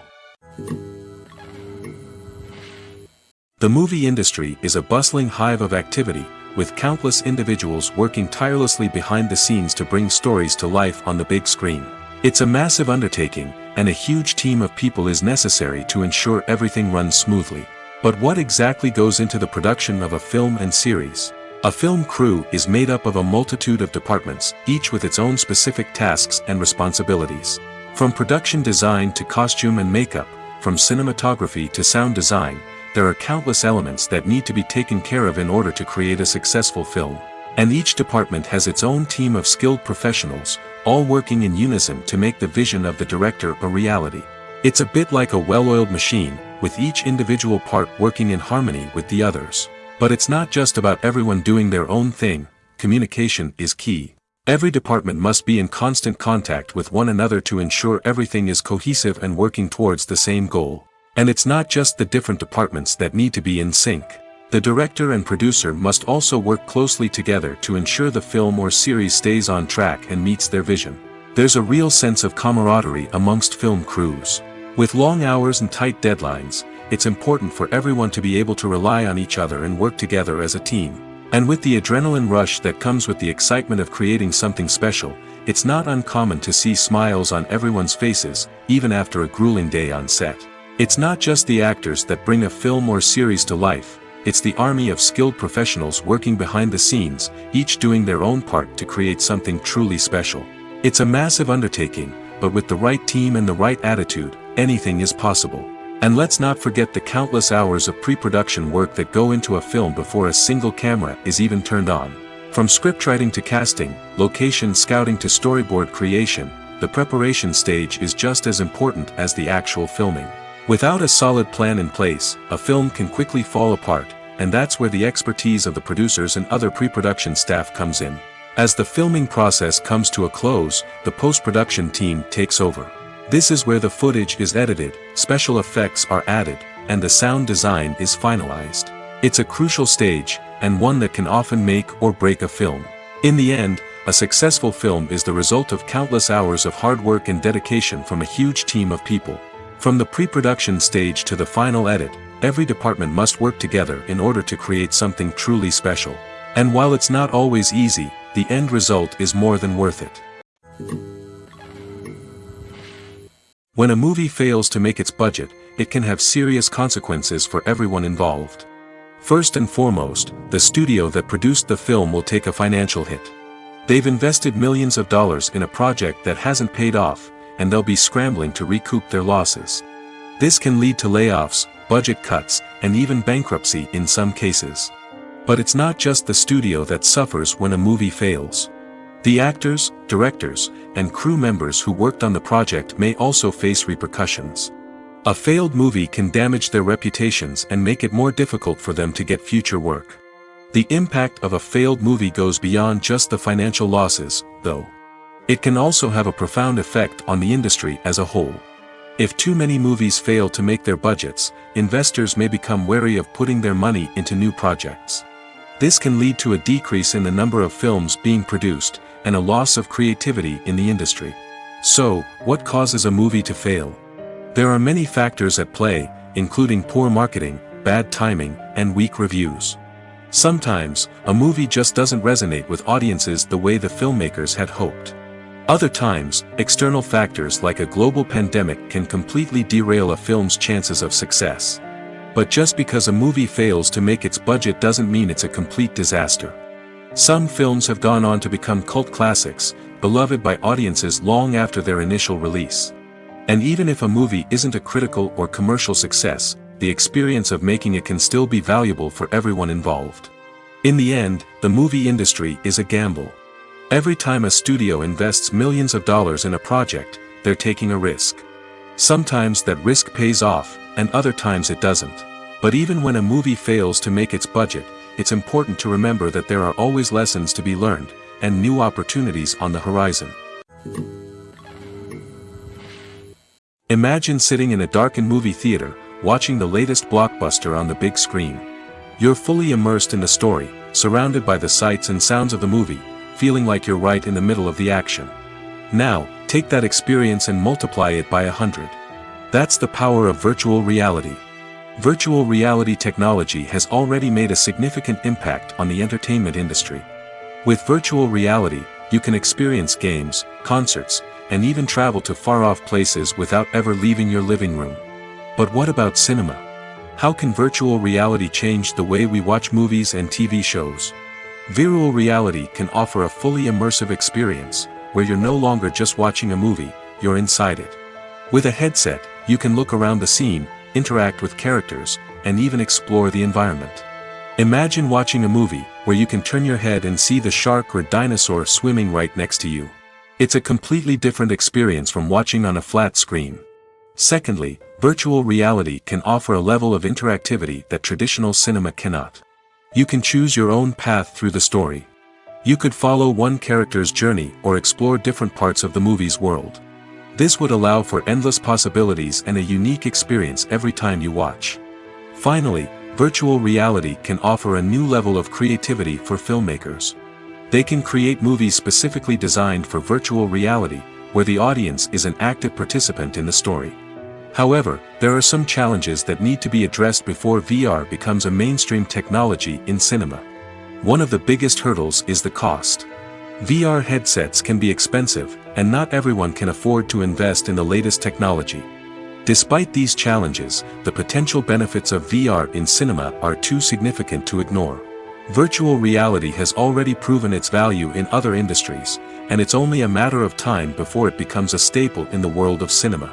The movie industry is a bustling hive of activity, with countless individuals working tirelessly behind the scenes to bring stories to life on the big screen. It's a massive undertaking, and a huge team of people is necessary to ensure everything runs smoothly. But what exactly goes into the production of a film and series? A film crew is made up of a multitude of departments, each with its own specific tasks and responsibilities. From production design to costume and makeup, from cinematography to sound design, there are countless elements that need to be taken care of in order to create a successful film. And each department has its own team of skilled professionals, all working in unison to make the vision of the director a reality. It's a bit like a well-oiled machine, with each individual part working in harmony with the others. But it's not just about everyone doing their own thing. Communication is key. Every department must be in constant contact with one another to ensure everything is cohesive and working towards the same goal. And it's not just the different departments that need to be in sync. The director and producer must also work closely together to ensure the film or series stays on track and meets their vision. There's a real sense of camaraderie amongst film crews. With long hours and tight deadlines, it's important for everyone to be able to rely on each other and work together as a team. And with the adrenaline rush that comes with the excitement of creating something special, it's not uncommon to see smiles on everyone's faces, even after a grueling day on set. It's not just the actors that bring a film or series to life, it's the army of skilled professionals working behind the scenes, each doing their own part to create something truly special. It's a massive undertaking, but with the right team and the right attitude, anything is possible. And let's not forget the countless hours of pre-production work that go into a film before a single camera is even turned on. From scriptwriting to casting, location scouting to storyboard creation, the preparation stage is just as important as the actual filming. Without a solid plan in place, a film can quickly fall apart, and that's where the expertise of the producers and other pre-production staff comes in. As the filming process comes to a close, the post-production team takes over. This is where the footage is edited, special effects are added, and the sound design is finalized. It's a crucial stage, and one that can often make or break a film. In the end, a successful film is the result of countless hours of hard work and dedication from a huge team of people. From the pre-production stage to the final edit, every department must work together in order to create something truly special. And while it's not always easy, the end result is more than worth it. When a movie fails to make its budget, it can have serious consequences for everyone involved. First and foremost, the studio that produced the film will take a financial hit. They've invested millions of dollars in a project that hasn't paid off, and they'll be scrambling to recoup their losses. This can lead to layoffs, budget cuts, and even bankruptcy in some cases. But it's not just the studio that suffers when a movie fails. The actors, directors, and crew members who worked on the project may also face repercussions. A failed movie can damage their reputations and make it more difficult for them to get future work. The impact of a failed movie goes beyond just the financial losses, though. It can also have a profound effect on the industry as a whole. If too many movies fail to make their budgets, investors may become wary of putting their money into new projects. This can lead to a decrease in the number of films being produced, and a loss of creativity in the industry. So, what causes a movie to fail? There are many factors at play, including poor marketing, bad timing, and weak reviews. Sometimes, a movie just doesn't resonate with audiences the way the filmmakers had hoped. Other times, external factors like a global pandemic can completely derail a film's chances of success. But just because a movie fails to make its budget doesn't mean it's a complete disaster. Some films have gone on to become cult classics, beloved by audiences long after their initial release. And even if a movie isn't a critical or commercial success, the experience of making it can still be valuable for everyone involved. In the end, the movie industry is a gamble. Every time a studio invests millions of dollars in a project, they're taking a risk. Sometimes that risk pays off, and other times it doesn't. But even when a movie fails to make its budget, it's important to remember that there are always lessons to be learned, and new opportunities on the horizon. Imagine sitting in a darkened movie theater, watching the latest blockbuster on the big screen. You're fully immersed in the story, surrounded by the sights and sounds of the movie, feeling like you're right in the middle of the action. Now, take that experience and multiply it by 100. That's the power of virtual reality. Virtual reality technology has already made a significant impact on the entertainment industry. With virtual reality, you can experience games, concerts, and even travel to far-off places without ever leaving your living room. But what about cinema? How can virtual reality change the way we watch movies and TV shows? Virtual reality can offer a fully immersive experience, where you're no longer just watching a movie, you're inside it. With a headset, you can look around the scene, interact with characters, and even explore the environment. Imagine watching a movie, where you can turn your head and see the shark or dinosaur swimming right next to you. It's a completely different experience from watching on a flat screen. Secondly, virtual reality can offer a level of interactivity that traditional cinema cannot. You can choose your own path through the story. You could follow one character's journey or explore different parts of the movie's world. This would allow for endless possibilities and a unique experience every time you watch. Finally, virtual reality can offer a new level of creativity for filmmakers. They can create movies specifically designed for virtual reality, where the audience is an active participant in the story. However, there are some challenges that need to be addressed before VR becomes a mainstream technology in cinema. One of the biggest hurdles is the cost. VR headsets can be expensive, and not everyone can afford to invest in the latest technology. Despite these challenges, the potential benefits of VR in cinema are too significant to ignore. Virtual reality has already proven its value in other industries, and it's only a matter of time before it becomes a staple in the world of cinema.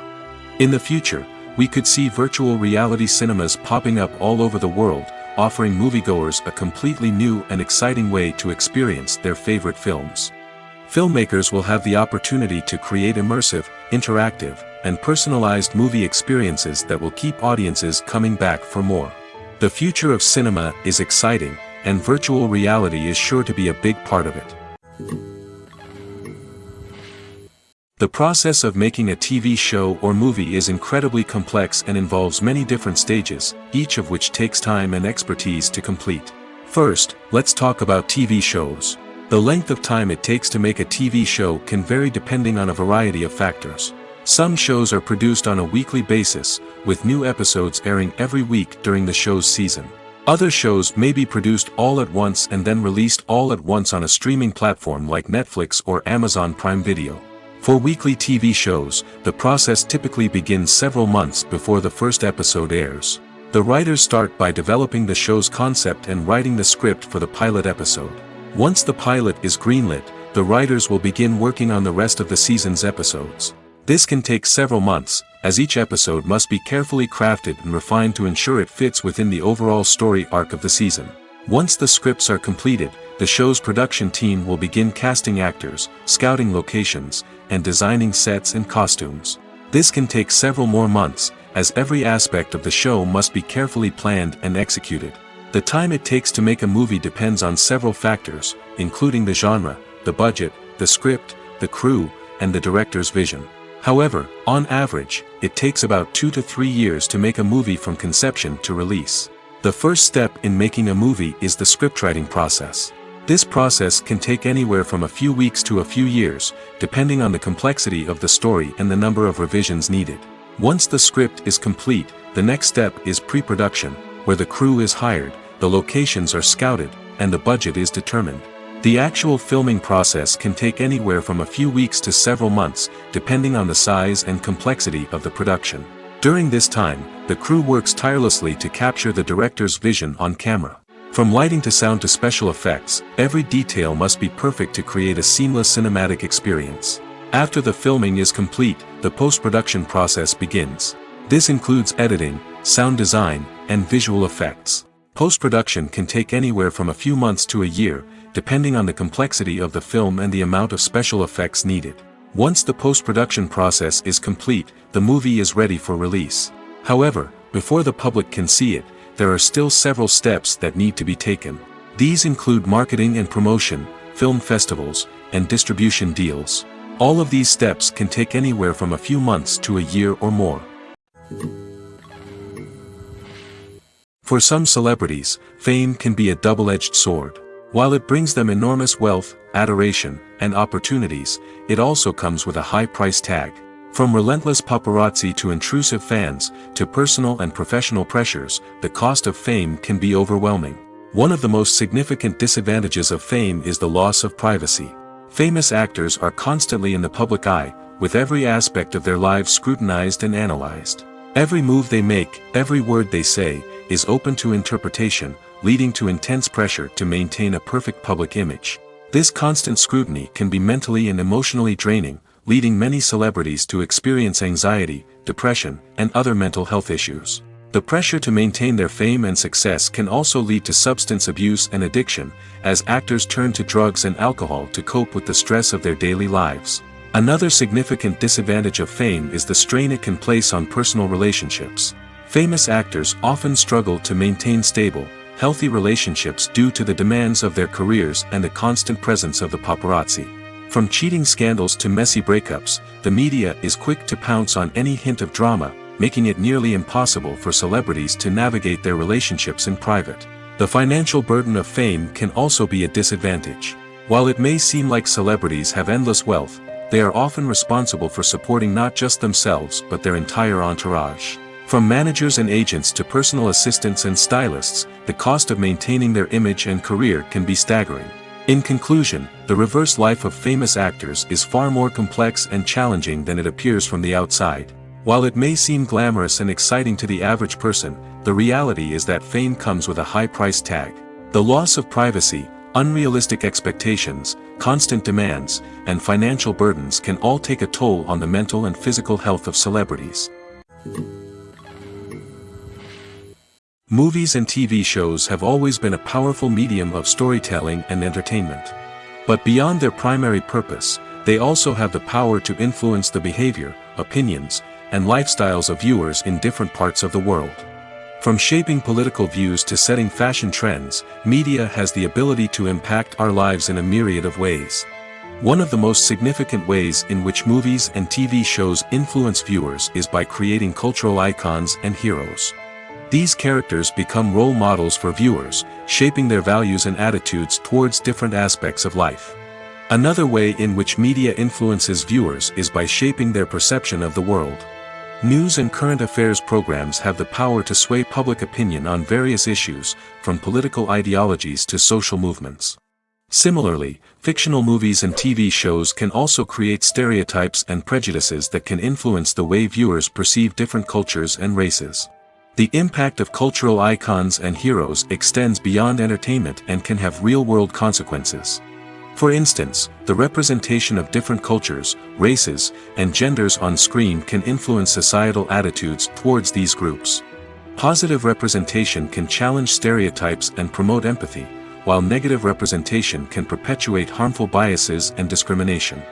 In the future, we could see virtual reality cinemas popping up all over the world, offering moviegoers a completely new and exciting way to experience their favorite films. Filmmakers will have the opportunity to create immersive, interactive, and personalized movie experiences that will keep audiences coming back for more. The future of cinema is exciting, and virtual reality is sure to be a big part of it. The process of making a TV show or movie is incredibly complex and involves many different stages, each of which takes time and expertise to complete. First, let's talk about TV shows. The length of time it takes to make a TV show can vary depending on a variety of factors. Some shows are produced on a weekly basis, with new episodes airing every week during the show's season. Other shows may be produced all at once and then released all at once on a streaming platform like Netflix or Amazon Prime Video. For weekly TV shows, the process typically begins several months before the first episode airs. The writers start by developing the show's concept and writing the script for the pilot episode. Once the pilot is greenlit, the writers will begin working on the rest of the season's episodes. This can take several months, as each episode must be carefully crafted and refined to ensure it fits within the overall story arc of the season. Once the scripts are completed, the show's production team will begin casting actors, scouting locations, and designing sets and costumes. This can take several more months, as every aspect of the show must be carefully planned and executed. The time it takes to make a movie depends on several factors, including the genre, the budget, the script, the crew, and the director's vision. However, on average, it takes about 2 to 3 years to make a movie from conception to release. The first step in making a movie is the scriptwriting process. This process can take anywhere from a few weeks to a few years, depending on the complexity of the story and the number of revisions needed. Once the script is complete, the next step is pre-production, where the crew is hired, the locations are scouted, and the budget is determined. The actual filming process can take anywhere from a few weeks to several months, depending on the size and complexity of the production. During this time, the crew works tirelessly to capture the director's vision on camera. From lighting to sound to special effects, every detail must be perfect to create a seamless cinematic experience. After the filming is complete, the post-production process begins. This includes editing, sound design, and visual effects. Post-production can take anywhere from a few months to a year, depending on the complexity of the film and the amount of special effects needed. Once the post-production process is complete, the movie is ready for release. However, before the public can see it, there are still several steps that need to be taken. These include marketing and promotion, film festivals, and distribution deals. All of these steps can take anywhere from a few months to a year or more. For some celebrities, fame can be a double-edged sword. While it brings them enormous wealth, adoration, and opportunities, it also comes with a high price tag. From relentless paparazzi to intrusive fans, to personal and professional pressures, the cost of fame can be overwhelming. One of the most significant disadvantages of fame is the loss of privacy. Famous actors are constantly in the public eye, with every aspect of their lives scrutinized and analyzed. Every move they make, every word they say, is open to interpretation, leading to intense pressure to maintain a perfect public image. This constant scrutiny can be mentally and emotionally draining, leading many celebrities to experience anxiety, depression, and other mental health issues. The pressure to maintain their fame and success can also lead to substance abuse and addiction, as actors turn to drugs and alcohol to cope with the stress of their daily lives. Another significant disadvantage of fame is the strain it can place on personal relationships. Famous actors often struggle to maintain stable, healthy relationships due to the demands of their careers and the constant presence of the paparazzi. From cheating scandals to messy breakups, the media is quick to pounce on any hint of drama, making it nearly impossible for celebrities to navigate their relationships in private. The financial burden of fame can also be a disadvantage. While it may seem like celebrities have endless wealth, they are often responsible for supporting not just themselves but their entire entourage. From managers and agents to personal assistants and stylists, the cost of maintaining their image and career can be staggering. In conclusion, the reverse life of famous actors is far more complex and challenging than it appears from the outside. While it may seem glamorous and exciting to the average person, the reality is that fame comes with a high price tag. The loss of privacy, unrealistic expectations, constant demands, and financial burdens can all take a toll on the mental and physical health of celebrities. Movies and TV shows have always been a powerful medium of storytelling and entertainment. But beyond their primary purpose, they also have the power to influence the behavior, opinions, and lifestyles of viewers in different parts of the world. From shaping political views to setting fashion trends, media has the ability to impact our lives in a myriad of ways. One of the most significant ways in which movies and TV shows influence viewers is by creating cultural icons and heroes. These characters become role models for viewers, shaping their values and attitudes towards different aspects of life. Another way in which media influences viewers is by shaping their perception of the world. News and current affairs programs have the power to sway public opinion on various issues, from political ideologies to social movements. Similarly, fictional movies and TV shows can also create stereotypes and prejudices that can influence the way viewers perceive different cultures and races. The impact of cultural icons and heroes extends beyond entertainment and can have real-world consequences. For instance, the representation of different cultures, races, and genders on screen can influence societal attitudes towards these groups. Positive representation can challenge stereotypes and promote empathy, while negative representation can perpetuate harmful biases and discrimination.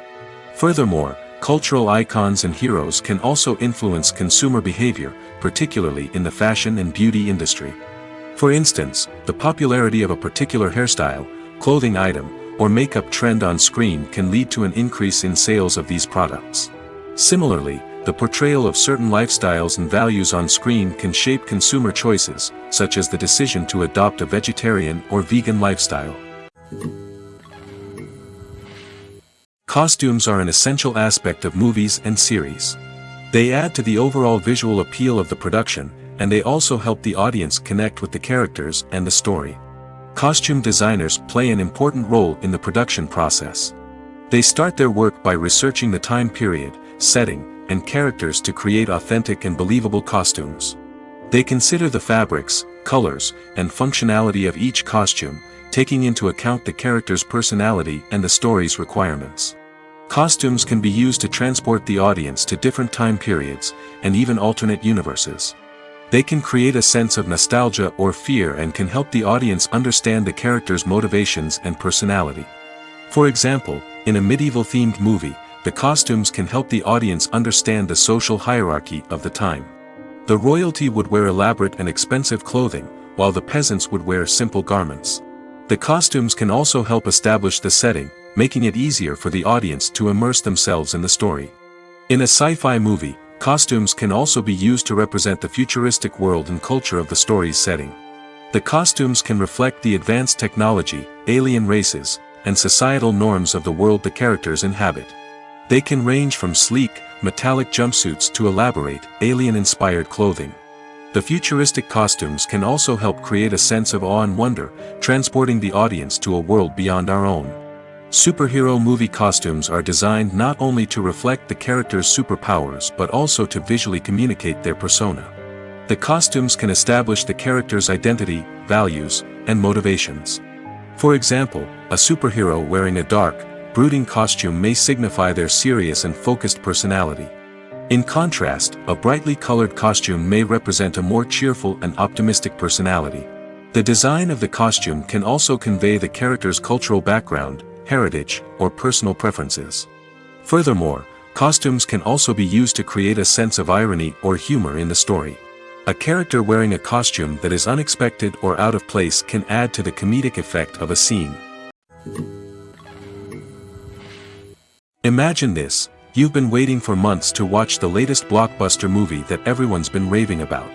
Furthermore, cultural icons and heroes can also influence consumer behavior, particularly in the fashion and beauty industry. For instance, the popularity of a particular hairstyle, clothing item, or makeup trend on screen can lead to an increase in sales of these products. Similarly, the portrayal of certain lifestyles and values on screen can shape consumer choices, such as the decision to adopt a vegetarian or vegan lifestyle. Costumes are an essential aspect of movies and series. They add to the overall visual appeal of the production, and they also help the audience connect with the characters and the story. Costume designers play an important role in the production process. They start their work by researching the time period, setting, and characters to create authentic and believable costumes. They consider the fabrics, colors, and functionality of each costume, taking into account the character's personality and the story's requirements. Costumes can be used to transport the audience to different time periods, and even alternate universes. They can create a sense of nostalgia or fear and can help the audience understand the character's motivations and personality. For example, in a medieval-themed movie, the costumes can help the audience understand the social hierarchy of the time. The royalty would wear elaborate and expensive clothing, while the peasants would wear simple garments. The costumes can also help establish the setting, making it easier for the audience to immerse themselves in the story. In a sci-fi movie, costumes can also be used to represent the futuristic world and culture of the story's setting. The costumes can reflect the advanced technology, alien races, and societal norms of the world the characters inhabit. They can range from sleek, metallic jumpsuits to elaborate, alien-inspired clothing. The futuristic costumes can also help create a sense of awe and wonder, transporting the audience to a world beyond our own. Superhero movie costumes are designed not only to reflect the character's superpowers but also to visually communicate their persona. The costumes can establish the character's identity, values, and motivations. For example, a superhero wearing a dark, brooding costume may signify their serious and focused personality. In contrast, a brightly colored costume may represent a more cheerful and optimistic personality. The design of the costume can also convey the character's cultural background, heritage, or personal preferences. Furthermore, costumes can also be used to create a sense of irony or humor in the story. A character wearing a costume that is unexpected or out of place can add to the comedic effect of a scene. Imagine this: you've been waiting for months to watch the latest blockbuster movie that everyone's been raving about.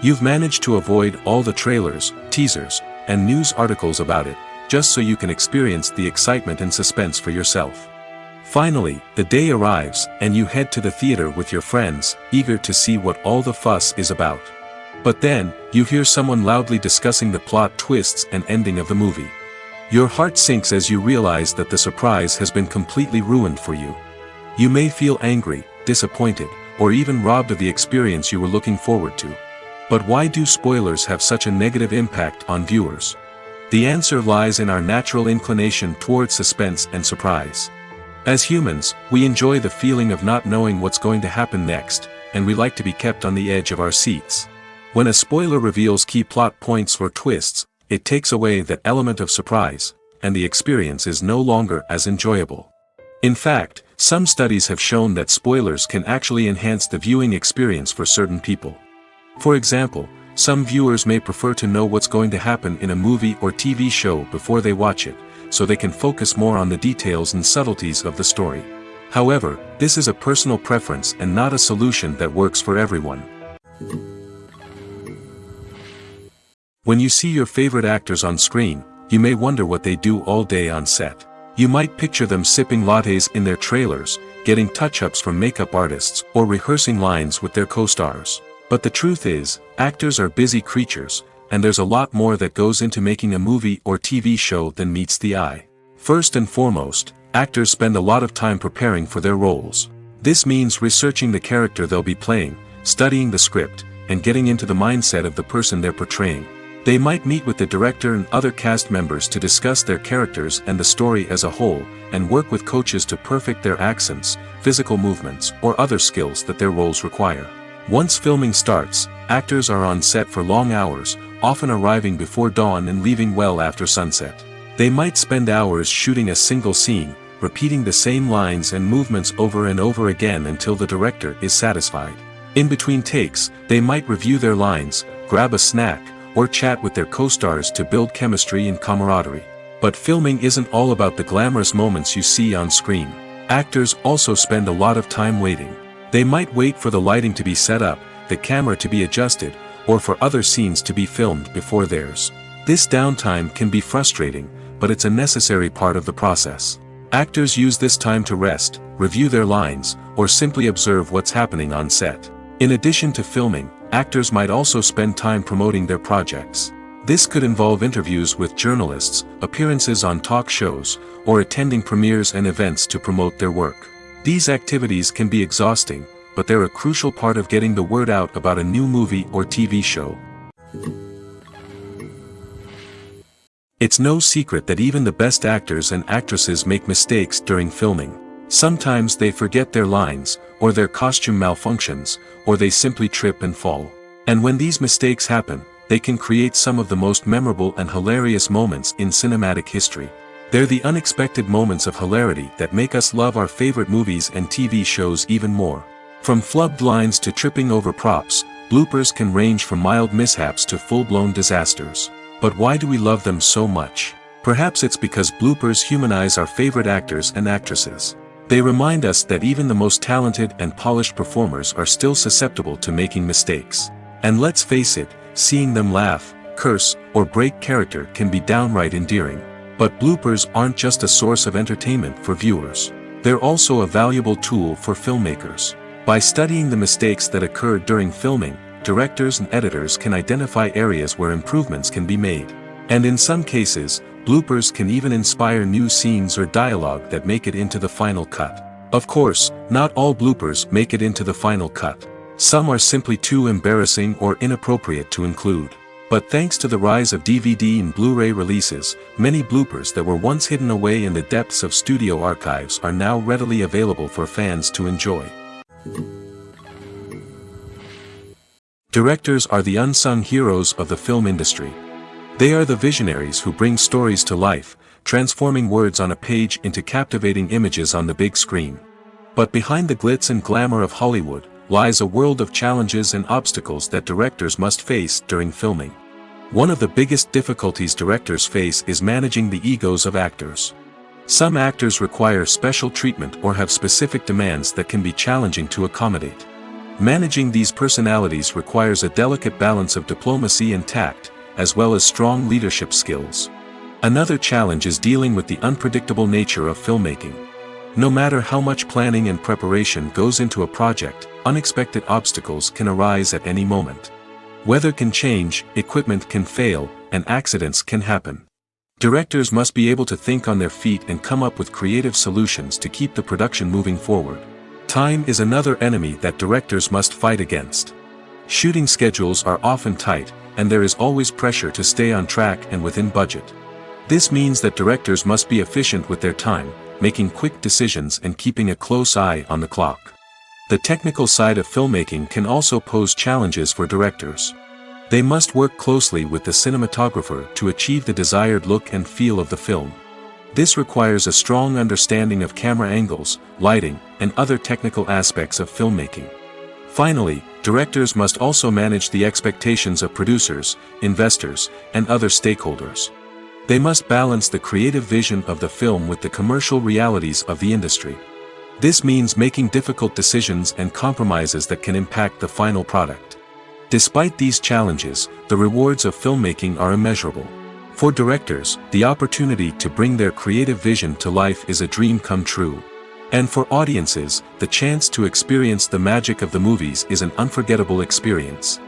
You've managed to avoid all the trailers, teasers, and news articles about it, just so you can experience the excitement and suspense for yourself. Finally, the day arrives, and you head to the theater with your friends, eager to see what all the fuss is about. But then, you hear someone loudly discussing the plot twists and ending of the movie. Your heart sinks as you realize that the surprise has been completely ruined for you. You may feel angry, disappointed, or even robbed of the experience you were looking forward to. But why do spoilers have such a negative impact on viewers? The answer lies in our natural inclination towards suspense and surprise. As humans, we enjoy the feeling of not knowing what's going to happen next, and we like to be kept on the edge of our seats. When a spoiler reveals key plot points or twists, it takes away that element of surprise, and the experience is no longer as enjoyable. In fact, some studies have shown that spoilers can actually enhance the viewing experience for certain people. For example, some viewers may prefer to know what's going to happen in a movie or TV show before they watch it, so they can focus more on the details and subtleties of the story. However, this is a personal preference and not a solution that works for everyone. When you see your favorite actors on screen, you may wonder what they do all day on set. You might picture them sipping lattes in their trailers, getting touch-ups from makeup artists, or rehearsing lines with their co-stars. But the truth is, actors are busy creatures, and there's a lot more that goes into making a movie or TV show than meets the eye. First and foremost, actors spend a lot of time preparing for their roles. This means researching the character they'll be playing, studying the script, and getting into the mindset of the person they're portraying. They might meet with the director and other cast members to discuss their characters and the story as a whole, and work with coaches to perfect their accents, physical movements, or other skills that their roles require. Once filming starts, actors are on set for long hours, often arriving before dawn and leaving well after sunset. They might spend hours shooting a single scene, repeating the same lines and movements over and over again until the director is satisfied. In between takes, they might review their lines, grab a snack, or chat with their co-stars to build chemistry and camaraderie. But filming isn't all about the glamorous moments you see on screen. Actors also spend a lot of time waiting. They might wait for the lighting to be set up, the camera to be adjusted, or for other scenes to be filmed before theirs. This downtime can be frustrating, but it's a necessary part of the process. Actors use this time to rest, review their lines, or simply observe what's happening on set. In addition to filming, actors might also spend time promoting their projects. This could involve interviews with journalists, appearances on talk shows, or attending premieres and events to promote their work. These activities can be exhausting, but they're a crucial part of getting the word out about a new movie or TV show. It's no secret that even the best actors and actresses make mistakes during filming. Sometimes they forget their lines, or their costume malfunctions, or they simply trip and fall. And when these mistakes happen, they can create some of the most memorable and hilarious moments in cinematic history. They're the unexpected moments of hilarity that make us love our favorite movies and TV shows even more. From flubbed lines to tripping over props, bloopers can range from mild mishaps to full-blown disasters. But why do we love them so much? Perhaps it's because bloopers humanize our favorite actors and actresses. They remind us that even the most talented and polished performers are still susceptible to making mistakes. And let's face it, seeing them laugh, curse, or break character can be downright endearing. But bloopers aren't just a source of entertainment for viewers. They're also a valuable tool for filmmakers. By studying the mistakes that occurred during filming, directors and editors can identify areas where improvements can be made. And in some cases, bloopers can even inspire new scenes or dialogue that make it into the final cut. Of course, not all bloopers make it into the final cut. Some are simply too embarrassing or inappropriate to include. But thanks to the rise of DVD and Blu-ray releases, many bloopers that were once hidden away in the depths of studio archives are now readily available for fans to enjoy. Directors are the unsung heroes of the film industry. They are the visionaries who bring stories to life, transforming words on a page into captivating images on the big screen. But behind the glitz and glamour of Hollywood, lies a world of challenges and obstacles that directors must face during filming. One of the biggest difficulties directors face is managing the egos of actors. Some actors require special treatment or have specific demands that can be challenging to accommodate. Managing these personalities requires a delicate balance of diplomacy and tact, as well as strong leadership skills. Another challenge is dealing with the unpredictable nature of filmmaking. No matter how much planning and preparation goes into a project, unexpected obstacles can arise at any moment. Weather can change, equipment can fail, and accidents can happen. Directors must be able to think on their feet and come up with creative solutions to keep the production moving forward. Time is another enemy that directors must fight against. Shooting schedules are often tight, and there is always pressure to stay on track and within budget. This means that directors must be efficient with their time, making quick decisions and keeping a close eye on the clock. The technical side of filmmaking can also pose challenges for directors. They must work closely with the cinematographer to achieve the desired look and feel of the film. This requires a strong understanding of camera angles, lighting, and other technical aspects of filmmaking. Finally, directors must also manage the expectations of producers, investors, and other stakeholders. They must balance the creative vision of the film with the commercial realities of the industry. This means making difficult decisions and compromises that can impact the final product. Despite these challenges, the rewards of filmmaking are immeasurable. For directors, the opportunity to bring their creative vision to life is a dream come true. And for audiences, the chance to experience the magic of the movies is an unforgettable experience.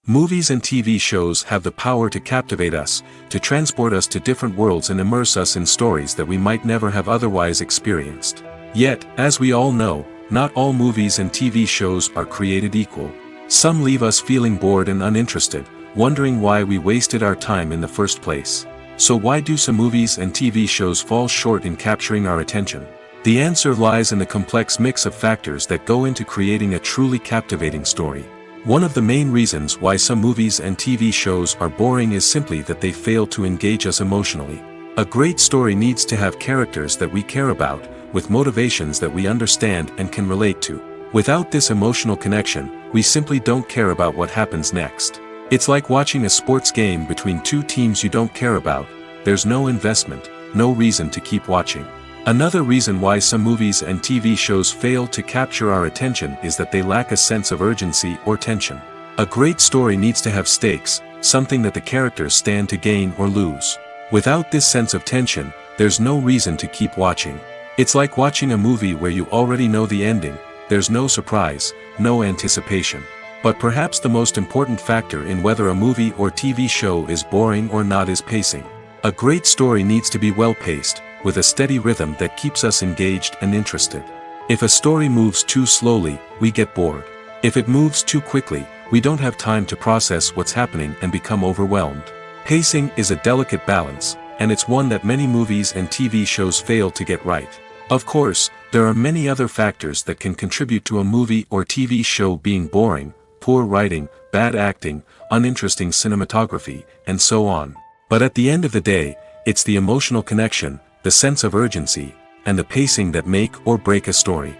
Movies and TV shows have the power to captivate us, to transport us to different worlds and immerse us in stories that we might never have otherwise experienced. Yet, as we all know, not all movies and TV shows are created equal. Some leave us feeling bored and uninterested, wondering why we wasted our time in the first place. So why do some movies and TV shows fall short in capturing our attention? The answer lies in the complex mix of factors that go into creating a truly captivating story. One of the main reasons why some movies and TV shows are boring is simply that they fail to engage us emotionally. A great story needs to have characters that we care about, with motivations that we understand and can relate to. Without this emotional connection, we simply don't care about what happens next. It's like watching a sports game between two teams you don't care about. There's no investment, no reason to keep watching. Another reason why some movies and TV shows fail to capture our attention is that they lack a sense of urgency or tension. A great story needs to have stakes, something that the characters stand to gain or lose. Without this sense of tension, there's no reason to keep watching. It's like watching a movie where you already know the ending. There's no surprise, no anticipation. But perhaps the most important factor in whether a movie or TV show is boring or not is pacing. A great story needs to be well-paced, with a steady rhythm that keeps us engaged and interested. If a story moves too slowly, we get bored. If it moves too quickly, we don't have time to process what's happening and become overwhelmed. Pacing is a delicate balance, and it's one that many movies and TV shows fail to get right. Of course, there are many other factors that can contribute to a movie or TV show being boring: poor writing, bad acting, uninteresting cinematography, and so on. But at the end of the day, it's the emotional connection, the sense of urgency, and the pacing that make or break a story.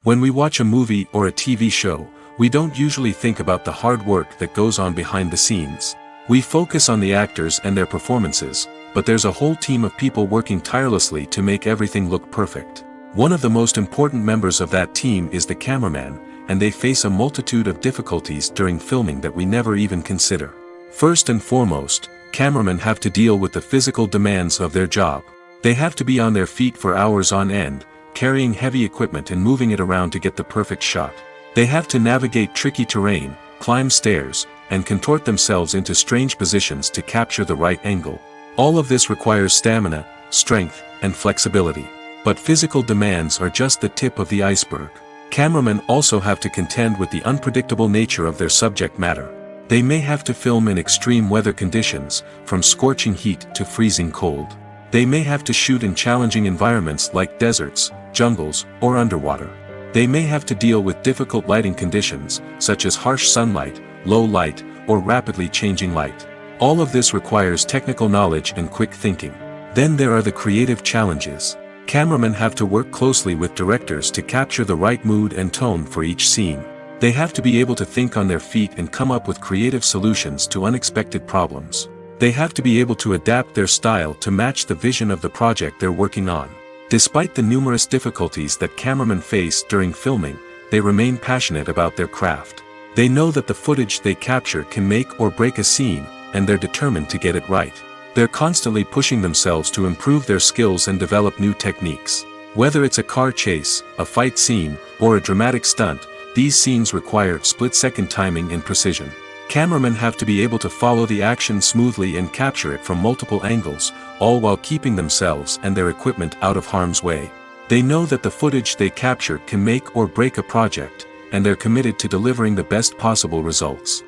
When we watch a movie or a TV show, we don't usually think about the hard work that goes on behind the scenes. We focus on the actors and their performances, but there's a whole team of people working tirelessly to make everything look perfect. One of the most important members of that team is the cameraman, and they face a multitude of difficulties during filming that we never even consider. First and foremost, cameramen have to deal with the physical demands of their job. They have to be on their feet for hours on end, carrying heavy equipment and moving it around to get the perfect shot. They have to navigate tricky terrain, climb stairs, and contort themselves into strange positions to capture the right angle. All of this requires stamina, strength, and flexibility. But physical demands are just the tip of the iceberg. Cameramen also have to contend with the unpredictable nature of their subject matter. They may have to film in extreme weather conditions, from scorching heat to freezing cold. They may have to shoot in challenging environments like deserts, jungles, or underwater. They may have to deal with difficult lighting conditions, such as harsh sunlight, low light, or rapidly changing light. All of this requires technical knowledge and quick thinking. Then there are the creative challenges. Cameramen have to work closely with directors to capture the right mood and tone for each scene. They have to be able to think on their feet and come up with creative solutions to unexpected problems. They have to be able to adapt their style to match the vision of the project they're working on. Despite the numerous difficulties that cameramen face during filming, they remain passionate about their craft. They know that the footage they capture can make or break a scene, and they're determined to get it right. They're constantly pushing themselves to improve their skills and develop new techniques. Whether it's a car chase, a fight scene, or a dramatic stunt, these scenes require split-second timing and precision. Cameramen have to be able to follow the action smoothly and capture it from multiple angles, all while keeping themselves and their equipment out of harm's way. They know that the footage they capture can make or break a project, and they're committed to delivering the best possible results.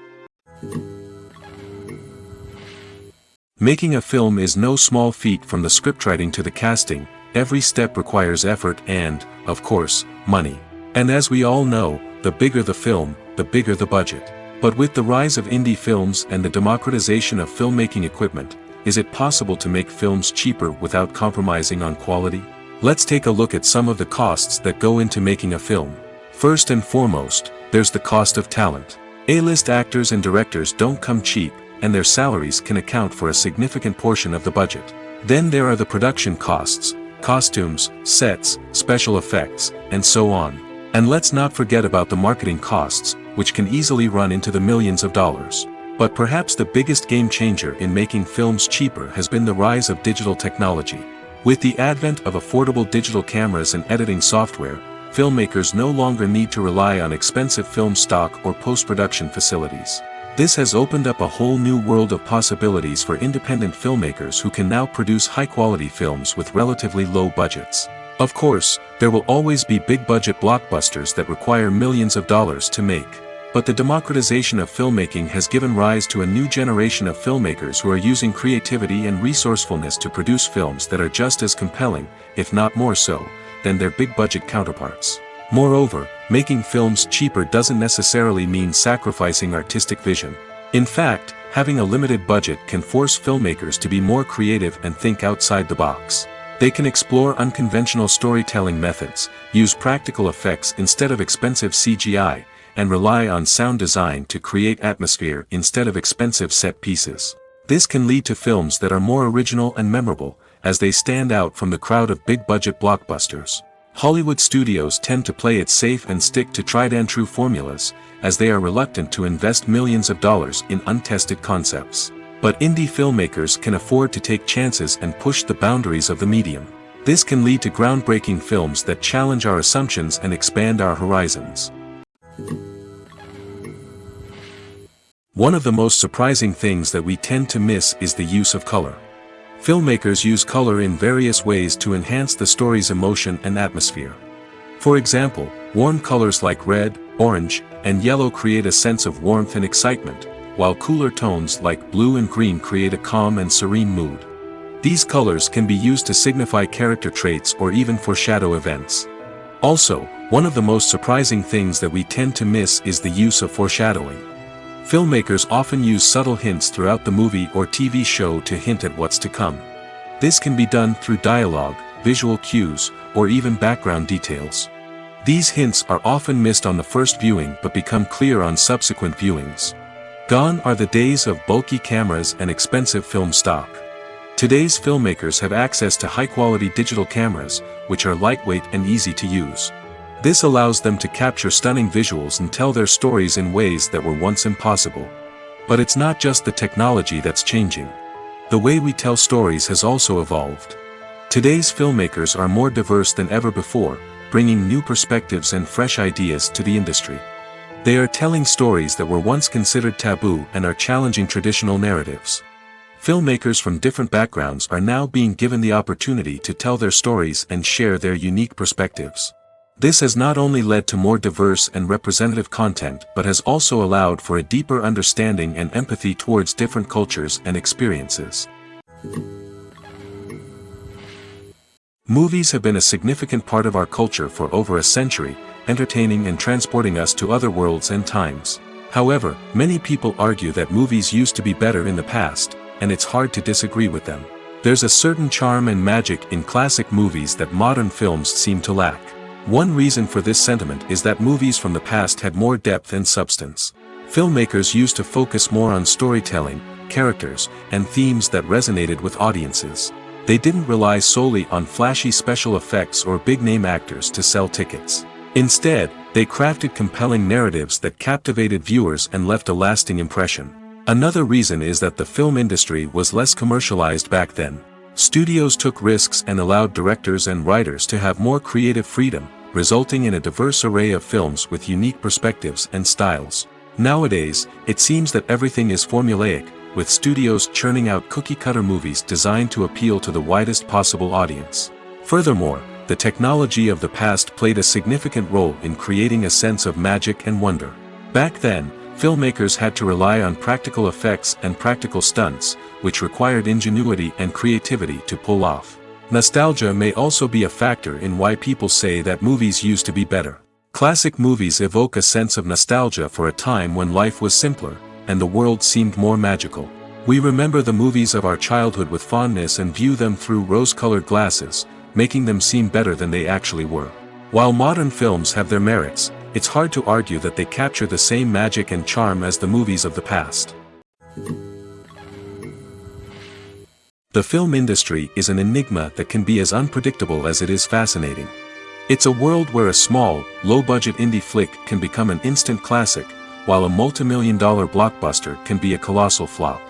Making a film is no small feat. From the scriptwriting to the casting. Every step requires effort and, of course, money. And as we all know, the bigger the film, the bigger the budget. But with the rise of indie films and the democratization of filmmaking equipment, is it possible to make films cheaper without compromising on quality? Let's take a look at some of the costs that go into making a film. First and foremost, there's the cost of talent. A-list actors and directors don't come cheap, and their salaries can account for a significant portion of the budget. Then there are the production costs, costumes, sets, special effects, and so on. And let's not forget about the marketing costs, which can easily run into the millions of dollars. But perhaps the biggest game changer in making films cheaper has been the rise of digital technology. With the advent of affordable digital cameras and editing software, filmmakers no longer need to rely on expensive film stock or post-production facilities. This has opened up a whole new world of possibilities for independent filmmakers who can now produce high-quality films with relatively low budgets. Of course, there will always be big-budget blockbusters that require millions of dollars to make. But the democratization of filmmaking has given rise to a new generation of filmmakers who are using creativity and resourcefulness to produce films that are just as compelling, if not more so, than their big-budget counterparts. Moreover, making films cheaper doesn't necessarily mean sacrificing artistic vision. In fact, having a limited budget can force filmmakers to be more creative and think outside the box. They can explore unconventional storytelling methods, use practical effects instead of expensive CGI, and rely on sound design to create atmosphere instead of expensive set pieces. This can lead to films that are more original and memorable, as they stand out from the crowd of big-budget blockbusters. Hollywood studios tend to play it safe and stick to tried-and-true formulas, as they are reluctant to invest millions of dollars in untested concepts. But indie filmmakers can afford to take chances and push the boundaries of the medium. This can lead to groundbreaking films that challenge our assumptions and expand our horizons. One of the most surprising things that we tend to miss is the use of color. Filmmakers use color in various ways to enhance the story's emotion and atmosphere. For example, warm colors like red, orange, and yellow create a sense of warmth and excitement, while cooler tones like blue and green create a calm and serene mood. These colors can be used to signify character traits or even foreshadow events. Also, one of the most surprising things that we tend to miss is the use of foreshadowing. Filmmakers often use subtle hints throughout the movie or TV show to hint at what's to come. This can be done through dialogue, visual cues, or even background details. These hints are often missed on the first viewing but become clear on subsequent viewings. Gone are the days of bulky cameras and expensive film stock. Today's filmmakers have access to high-quality digital cameras, which are lightweight and easy to use. This allows them to capture stunning visuals and tell their stories in ways that were once impossible. But it's not just the technology that's changing. The way we tell stories has also evolved. Today's filmmakers are more diverse than ever before, bringing new perspectives and fresh ideas to the industry. They are telling stories that were once considered taboo and are challenging traditional narratives. Filmmakers from different backgrounds are now being given the opportunity to tell their stories and share their unique perspectives. This has not only led to more diverse and representative content but has also allowed for a deeper understanding and empathy towards different cultures and experiences. Movies have been a significant part of our culture for over a century, entertaining and transporting us to other worlds and times. However, many people argue that movies used to be better in the past, and it's hard to disagree with them. There's a certain charm and magic in classic movies that modern films seem to lack. One reason for this sentiment is that movies from the past had more depth and substance. Filmmakers used to focus more on storytelling, characters, and themes that resonated with audiences. They didn't rely solely on flashy special effects or big-name actors to sell tickets. Instead, they crafted compelling narratives that captivated viewers and left a lasting impression. Another reason is that the film industry was less commercialized back then. Studios took risks and allowed directors and writers to have more creative freedom, resulting in a diverse array of films with unique perspectives and styles. Nowadays, it seems that everything is formulaic, with studios churning out cookie-cutter movies designed to appeal to the widest possible audience. Furthermore, the technology of the past played a significant role in creating a sense of magic and wonder. Back then, filmmakers had to rely on practical effects and practical stunts, which required ingenuity and creativity to pull off. Nostalgia may also be a factor in why people say that movies used to be better. Classic movies evoke a sense of nostalgia for a time when life was simpler, and the world seemed more magical. We remember the movies of our childhood with fondness and view them through rose-colored glasses, making them seem better than they actually were. While modern films have their merits, it's hard to argue that they capture the same magic and charm as the movies of the past. The film industry is an enigma that can be as unpredictable as it is fascinating. It's a world where a small, low-budget indie flick can become an instant classic, while a multi-million-dollar blockbuster can be a colossal flop.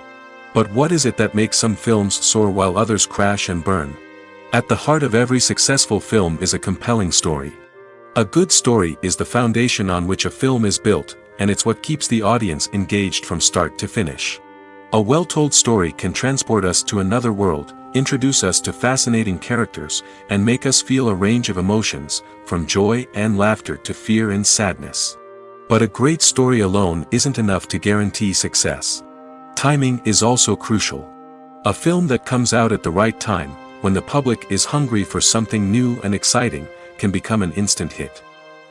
But what is it that makes some films soar while others crash and burn? At the heart of every successful film is a compelling story. A good story is the foundation on which a film is built, and it's what keeps the audience engaged from start to finish. A well-told story can transport us to another world, introduce us to fascinating characters, and make us feel a range of emotions, from joy and laughter to fear and sadness. But a great story alone isn't enough to guarantee success. Timing is also crucial. A film that comes out at the right time, when the public is hungry for something new and exciting, can become an instant hit.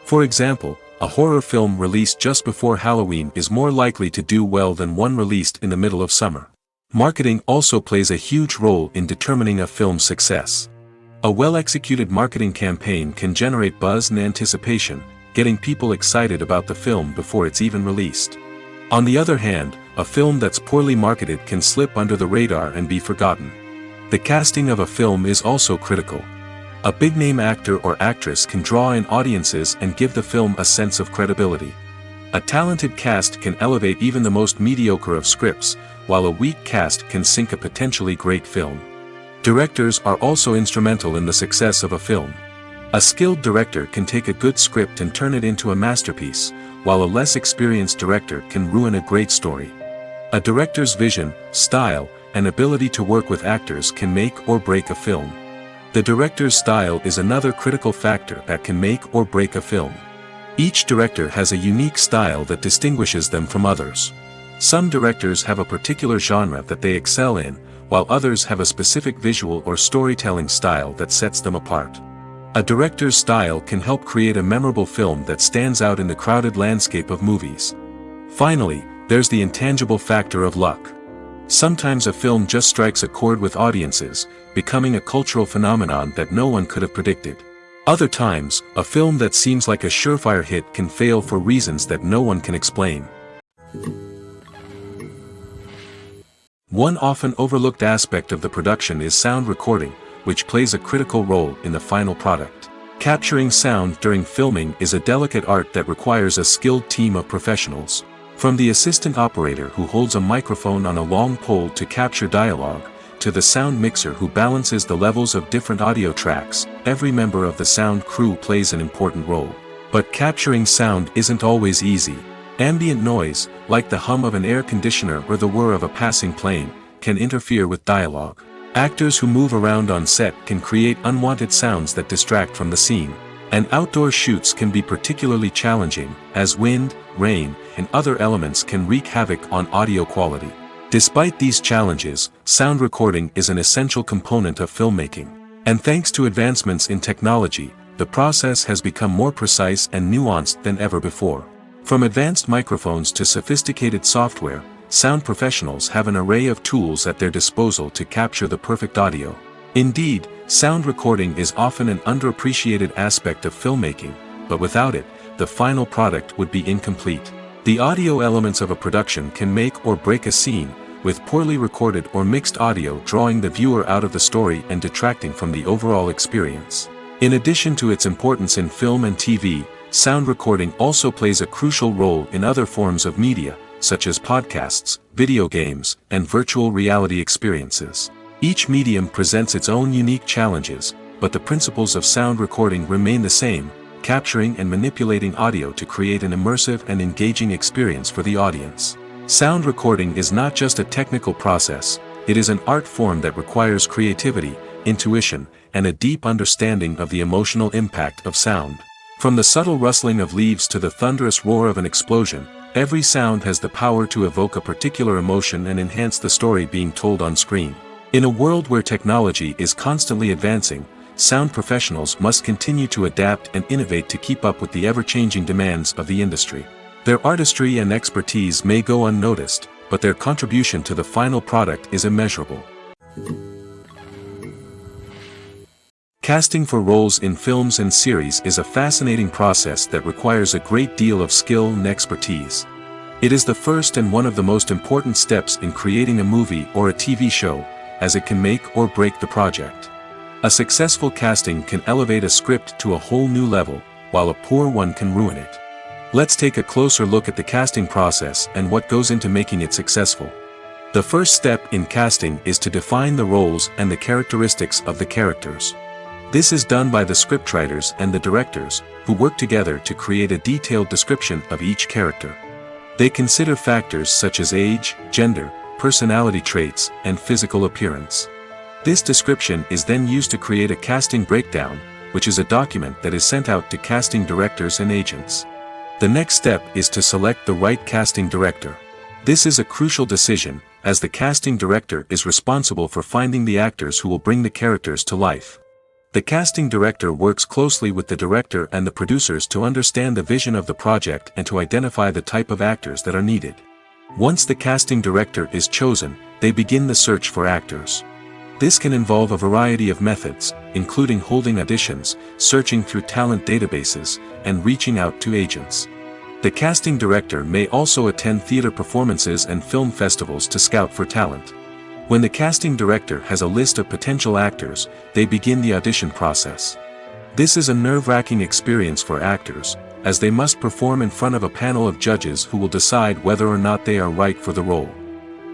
For example, a horror film released just before Halloween is more likely to do well than one released in the middle of summer. Marketing also plays a huge role in determining a film's success. A well-executed marketing campaign can generate buzz and anticipation, getting people excited about the film before it's even released. On the other hand, a film that's poorly marketed can slip under the radar and be forgotten. The casting of a film is also critical. A big-name actor or actress can draw in audiences and give the film a sense of credibility. A talented cast can elevate even the most mediocre of scripts, while a weak cast can sink a potentially great film. Directors are also instrumental in the success of a film. A skilled director can take a good script and turn it into a masterpiece, while a less experienced director can ruin a great story. A director's vision, style, and ability to work with actors can make or break a film. The director's style is another critical factor that can make or break a film. Each director has a unique style that distinguishes them from others. Some directors have a particular genre that they excel in, while others have a specific visual or storytelling style that sets them apart. A director's style can help create a memorable film that stands out in the crowded landscape of movies. Finally, there's the intangible factor of luck. Sometimes a film just strikes a chord with audiences, becoming a cultural phenomenon that no one could have predicted. Other times, a film that seems like a surefire hit can fail for reasons that no one can explain. One often overlooked aspect of the production is sound recording, which plays a critical role in the final product. Capturing sound during filming is a delicate art that requires a skilled team of professionals. From the assistant operator who holds a microphone on a long pole to capture dialogue, to the sound mixer who balances the levels of different audio tracks, every member of the sound crew plays an important role. But capturing sound isn't always easy. Ambient noise, like the hum of an air conditioner or the whir of a passing plane, can interfere with dialogue. Actors who move around on set can create unwanted sounds that distract from the scene. And outdoor shoots can be particularly challenging, as wind, rain, and other elements can wreak havoc on audio quality. Despite these challenges, sound recording is an essential component of filmmaking. And thanks to advancements in technology, the process has become more precise and nuanced than ever before. From advanced microphones to sophisticated software, sound professionals have an array of tools at their disposal to capture the perfect audio. Indeed, sound recording is often an underappreciated aspect of filmmaking, but without it, the final product would be incomplete. The audio elements of a production can make or break a scene, with poorly recorded or mixed audio drawing the viewer out of the story and detracting from the overall experience. In addition to its importance in film and TV, sound recording also plays a crucial role in other forms of media, such as podcasts, video games, and virtual reality experiences. Each medium presents its own unique challenges, but the principles of sound recording remain the same, capturing and manipulating audio to create an immersive and engaging experience for the audience. Sound recording is not just a technical process, it is an art form that requires creativity, intuition, and a deep understanding of the emotional impact of sound. From the subtle rustling of leaves to the thunderous roar of an explosion, every sound has the power to evoke a particular emotion and enhance the story being told on screen. In a world where technology is constantly advancing, sound professionals must continue to adapt and innovate to keep up with the ever-changing demands of the industry. Their artistry and expertise may go unnoticed, but their contribution to the final product is immeasurable. Casting for roles in films and series is a fascinating process that requires a great deal of skill and expertise. It is the first and one of the most important steps in creating a movie or a TV show, as it can make or break the project. A successful casting can elevate a script to a whole new level, while a poor one can ruin it. Let's take a closer look at the casting process and what goes into making it successful. The first step in casting is to define the roles and the characteristics of the characters. This is done by the scriptwriters and the directors, who work together to create a detailed description of each character. They consider factors such as age, gender, personality traits, and physical appearance. This description is then used to create a casting breakdown, which is a document that is sent out to casting directors and agents. The next step is to select the right casting director. This is a crucial decision, as the casting director is responsible for finding the actors who will bring the characters to life. The casting director works closely with the director and the producers to understand the vision of the project and to identify the type of actors that are needed. Once the casting director is chosen, they begin the search for actors. This can involve a variety of methods, including holding auditions, searching through talent databases, and reaching out to agents. The casting director may also attend theater performances and film festivals to scout for talent. When the casting director has a list of potential actors, they begin the audition process. This is a nerve-wracking experience for actors, as they must perform in front of a panel of judges who will decide whether or not they are right for the role.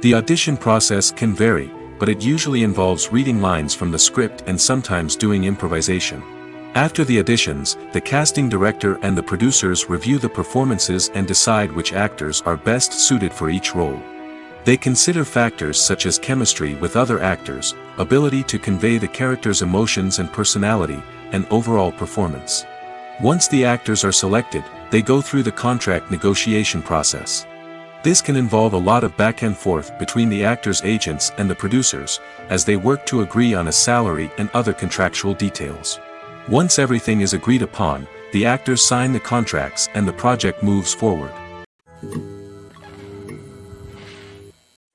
The audition process can vary, but it usually involves reading lines from the script and sometimes doing improvisation. After the auditions, the casting director and the producers review the performances and decide which actors are best suited for each role. They consider factors such as chemistry with other actors, ability to convey the character's emotions and personality, and overall performance. Once the actors are selected, they go through the contract negotiation process. This can involve a lot of back and forth between the actors' agents and the producers, as they work to agree on a salary and other contractual details. Once everything is agreed upon, the actors sign the contracts and the project moves forward.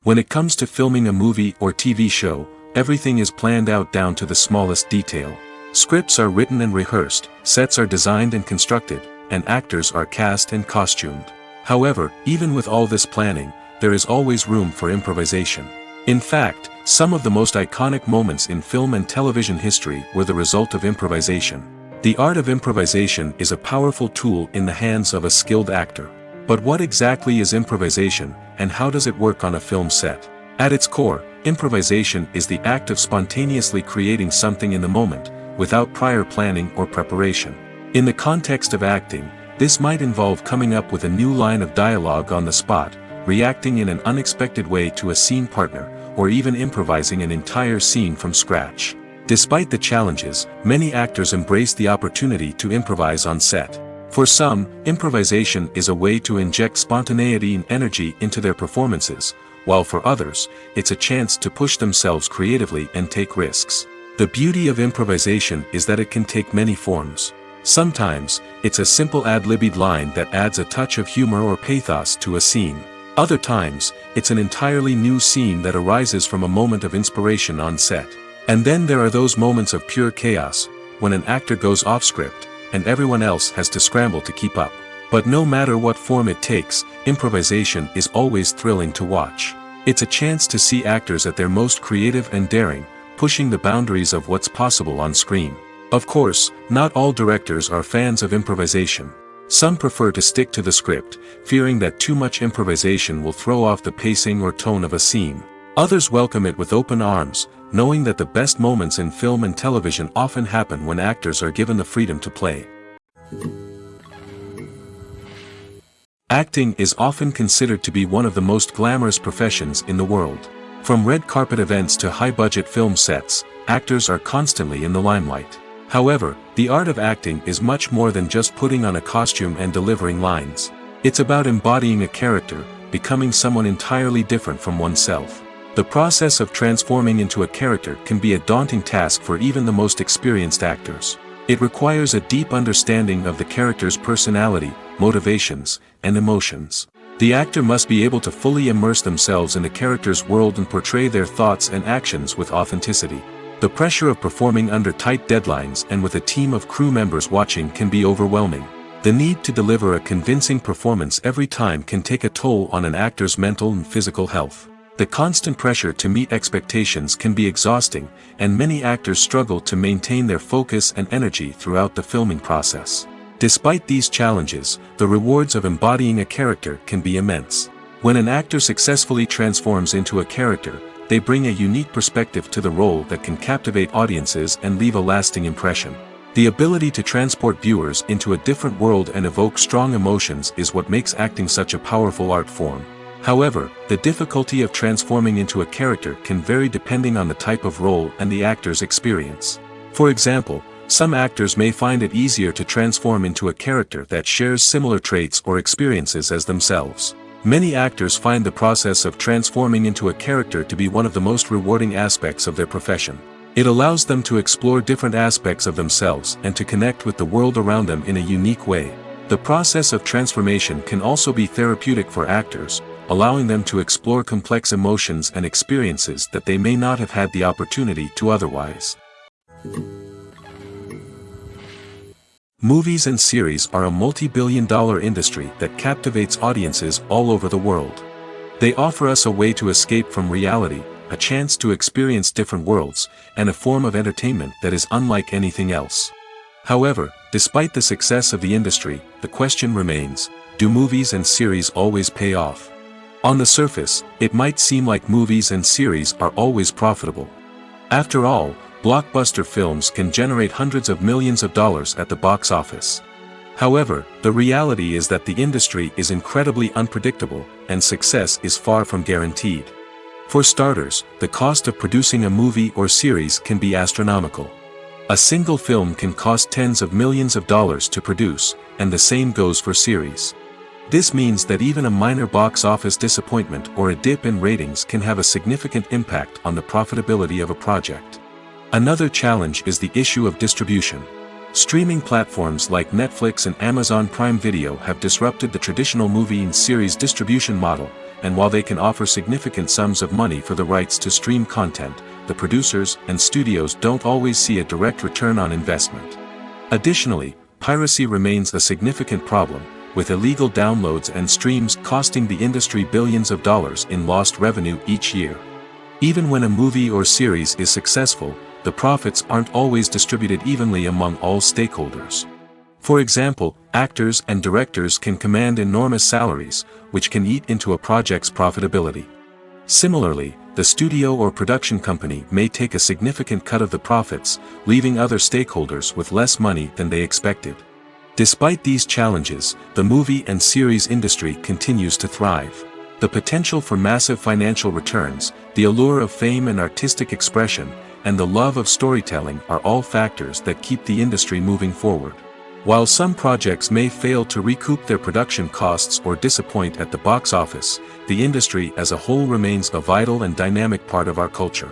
When it comes to filming a movie or TV show, everything is planned out down to the smallest detail. Scripts are written and rehearsed, sets are designed and constructed, and actors are cast and costumed. However, even with all this planning, there is always room for improvisation. In fact, some of the most iconic moments in film and television history were the result of improvisation. The art of improvisation is a powerful tool in the hands of a skilled actor. But what exactly is improvisation, and how does it work on a film set? At its core, improvisation is the act of spontaneously creating something in the moment, without prior planning or preparation. In the context of acting, this might involve coming up with a new line of dialogue on the spot, reacting in an unexpected way to a scene partner, or even improvising an entire scene from scratch. Despite the challenges, many actors embrace the opportunity to improvise on set. For some, improvisation is a way to inject spontaneity and energy into their performances, while for others, it's a chance to push themselves creatively and take risks. The beauty of improvisation is that it can take many forms. Sometimes, it's a simple ad-libbed line that adds a touch of humor or pathos to a scene. Other times, it's an entirely new scene that arises from a moment of inspiration on set. And then there are those moments of pure chaos, when an actor goes off script, and everyone else has to scramble to keep up. But no matter what form it takes, improvisation is always thrilling to watch. It's a chance to see actors at their most creative and daring, pushing the boundaries of what's possible on screen. Of course, not all directors are fans of improvisation. Some prefer to stick to the script, fearing that too much improvisation will throw off the pacing or tone of a scene. Others welcome it with open arms, knowing that the best moments in film and television often happen when actors are given the freedom to play. Acting is often considered to be one of the most glamorous professions in the world. From red carpet events to high-budget film sets, actors are constantly in the limelight. However, the art of acting is much more than just putting on a costume and delivering lines. It's about embodying a character, becoming someone entirely different from oneself. The process of transforming into a character can be a daunting task for even the most experienced actors. It requires a deep understanding of the character's personality, motivations, and emotions. The actor must be able to fully immerse themselves in the character's world and portray their thoughts and actions with authenticity. The pressure of performing under tight deadlines and with a team of crew members watching can be overwhelming. The need to deliver a convincing performance every time can take a toll on an actor's mental and physical health. The constant pressure to meet expectations can be exhausting, and many actors struggle to maintain their focus and energy throughout the filming process. Despite these challenges, the rewards of embodying a character can be immense. When an actor successfully transforms into a character, they bring a unique perspective to the role that can captivate audiences and leave a lasting impression. The ability to transport viewers into a different world and evoke strong emotions is what makes acting such a powerful art form. However, the difficulty of transforming into a character can vary depending on the type of role and the actor's experience. For example, some actors may find it easier to transform into a character that shares similar traits or experiences as themselves. Many actors find the process of transforming into a character to be one of the most rewarding aspects of their profession. It allows them to explore different aspects of themselves and to connect with the world around them in a unique way. The process of transformation can also be therapeutic for actors, allowing them to explore complex emotions and experiences that they may not have had the opportunity to otherwise. Movies and series are a multi-billion-dollar industry that captivates audiences all over the world. They offer us a way to escape from reality, a chance to experience different worlds, and a form of entertainment that is unlike anything else. However, despite the success of the industry, the question remains, do movies and series always pay off? On the surface, it might seem like movies and series are always profitable. After all, blockbuster films can generate hundreds of millions of dollars at the box office. However, the reality is that the industry is incredibly unpredictable, and success is far from guaranteed. For starters, the cost of producing a movie or series can be astronomical. A single film can cost tens of millions of dollars to produce, and the same goes for series. This means that even a minor box office disappointment or a dip in ratings can have a significant impact on the profitability of a project. Another challenge is the issue of distribution. Streaming platforms like Netflix and Amazon Prime Video have disrupted the traditional movie and series distribution model, and while they can offer significant sums of money for the rights to stream content, the producers and studios don't always see a direct return on investment. Additionally, piracy remains a significant problem, with illegal downloads and streams costing the industry billions of dollars in lost revenue each year. Even when a movie or series is successful, the profits aren't always distributed evenly among all stakeholders. For example, actors and directors can command enormous salaries, which can eat into a project's profitability. Similarly, the studio or production company may take a significant cut of the profits, leaving other stakeholders with less money than they expected. Despite these challenges, the movie and series industry continues to thrive. The potential for massive financial returns, the allure of fame and artistic expression, and the love of storytelling are all factors that keep the industry moving forward. While some projects may fail to recoup their production costs or disappoint at the box office, the industry as a whole remains a vital and dynamic part of our culture.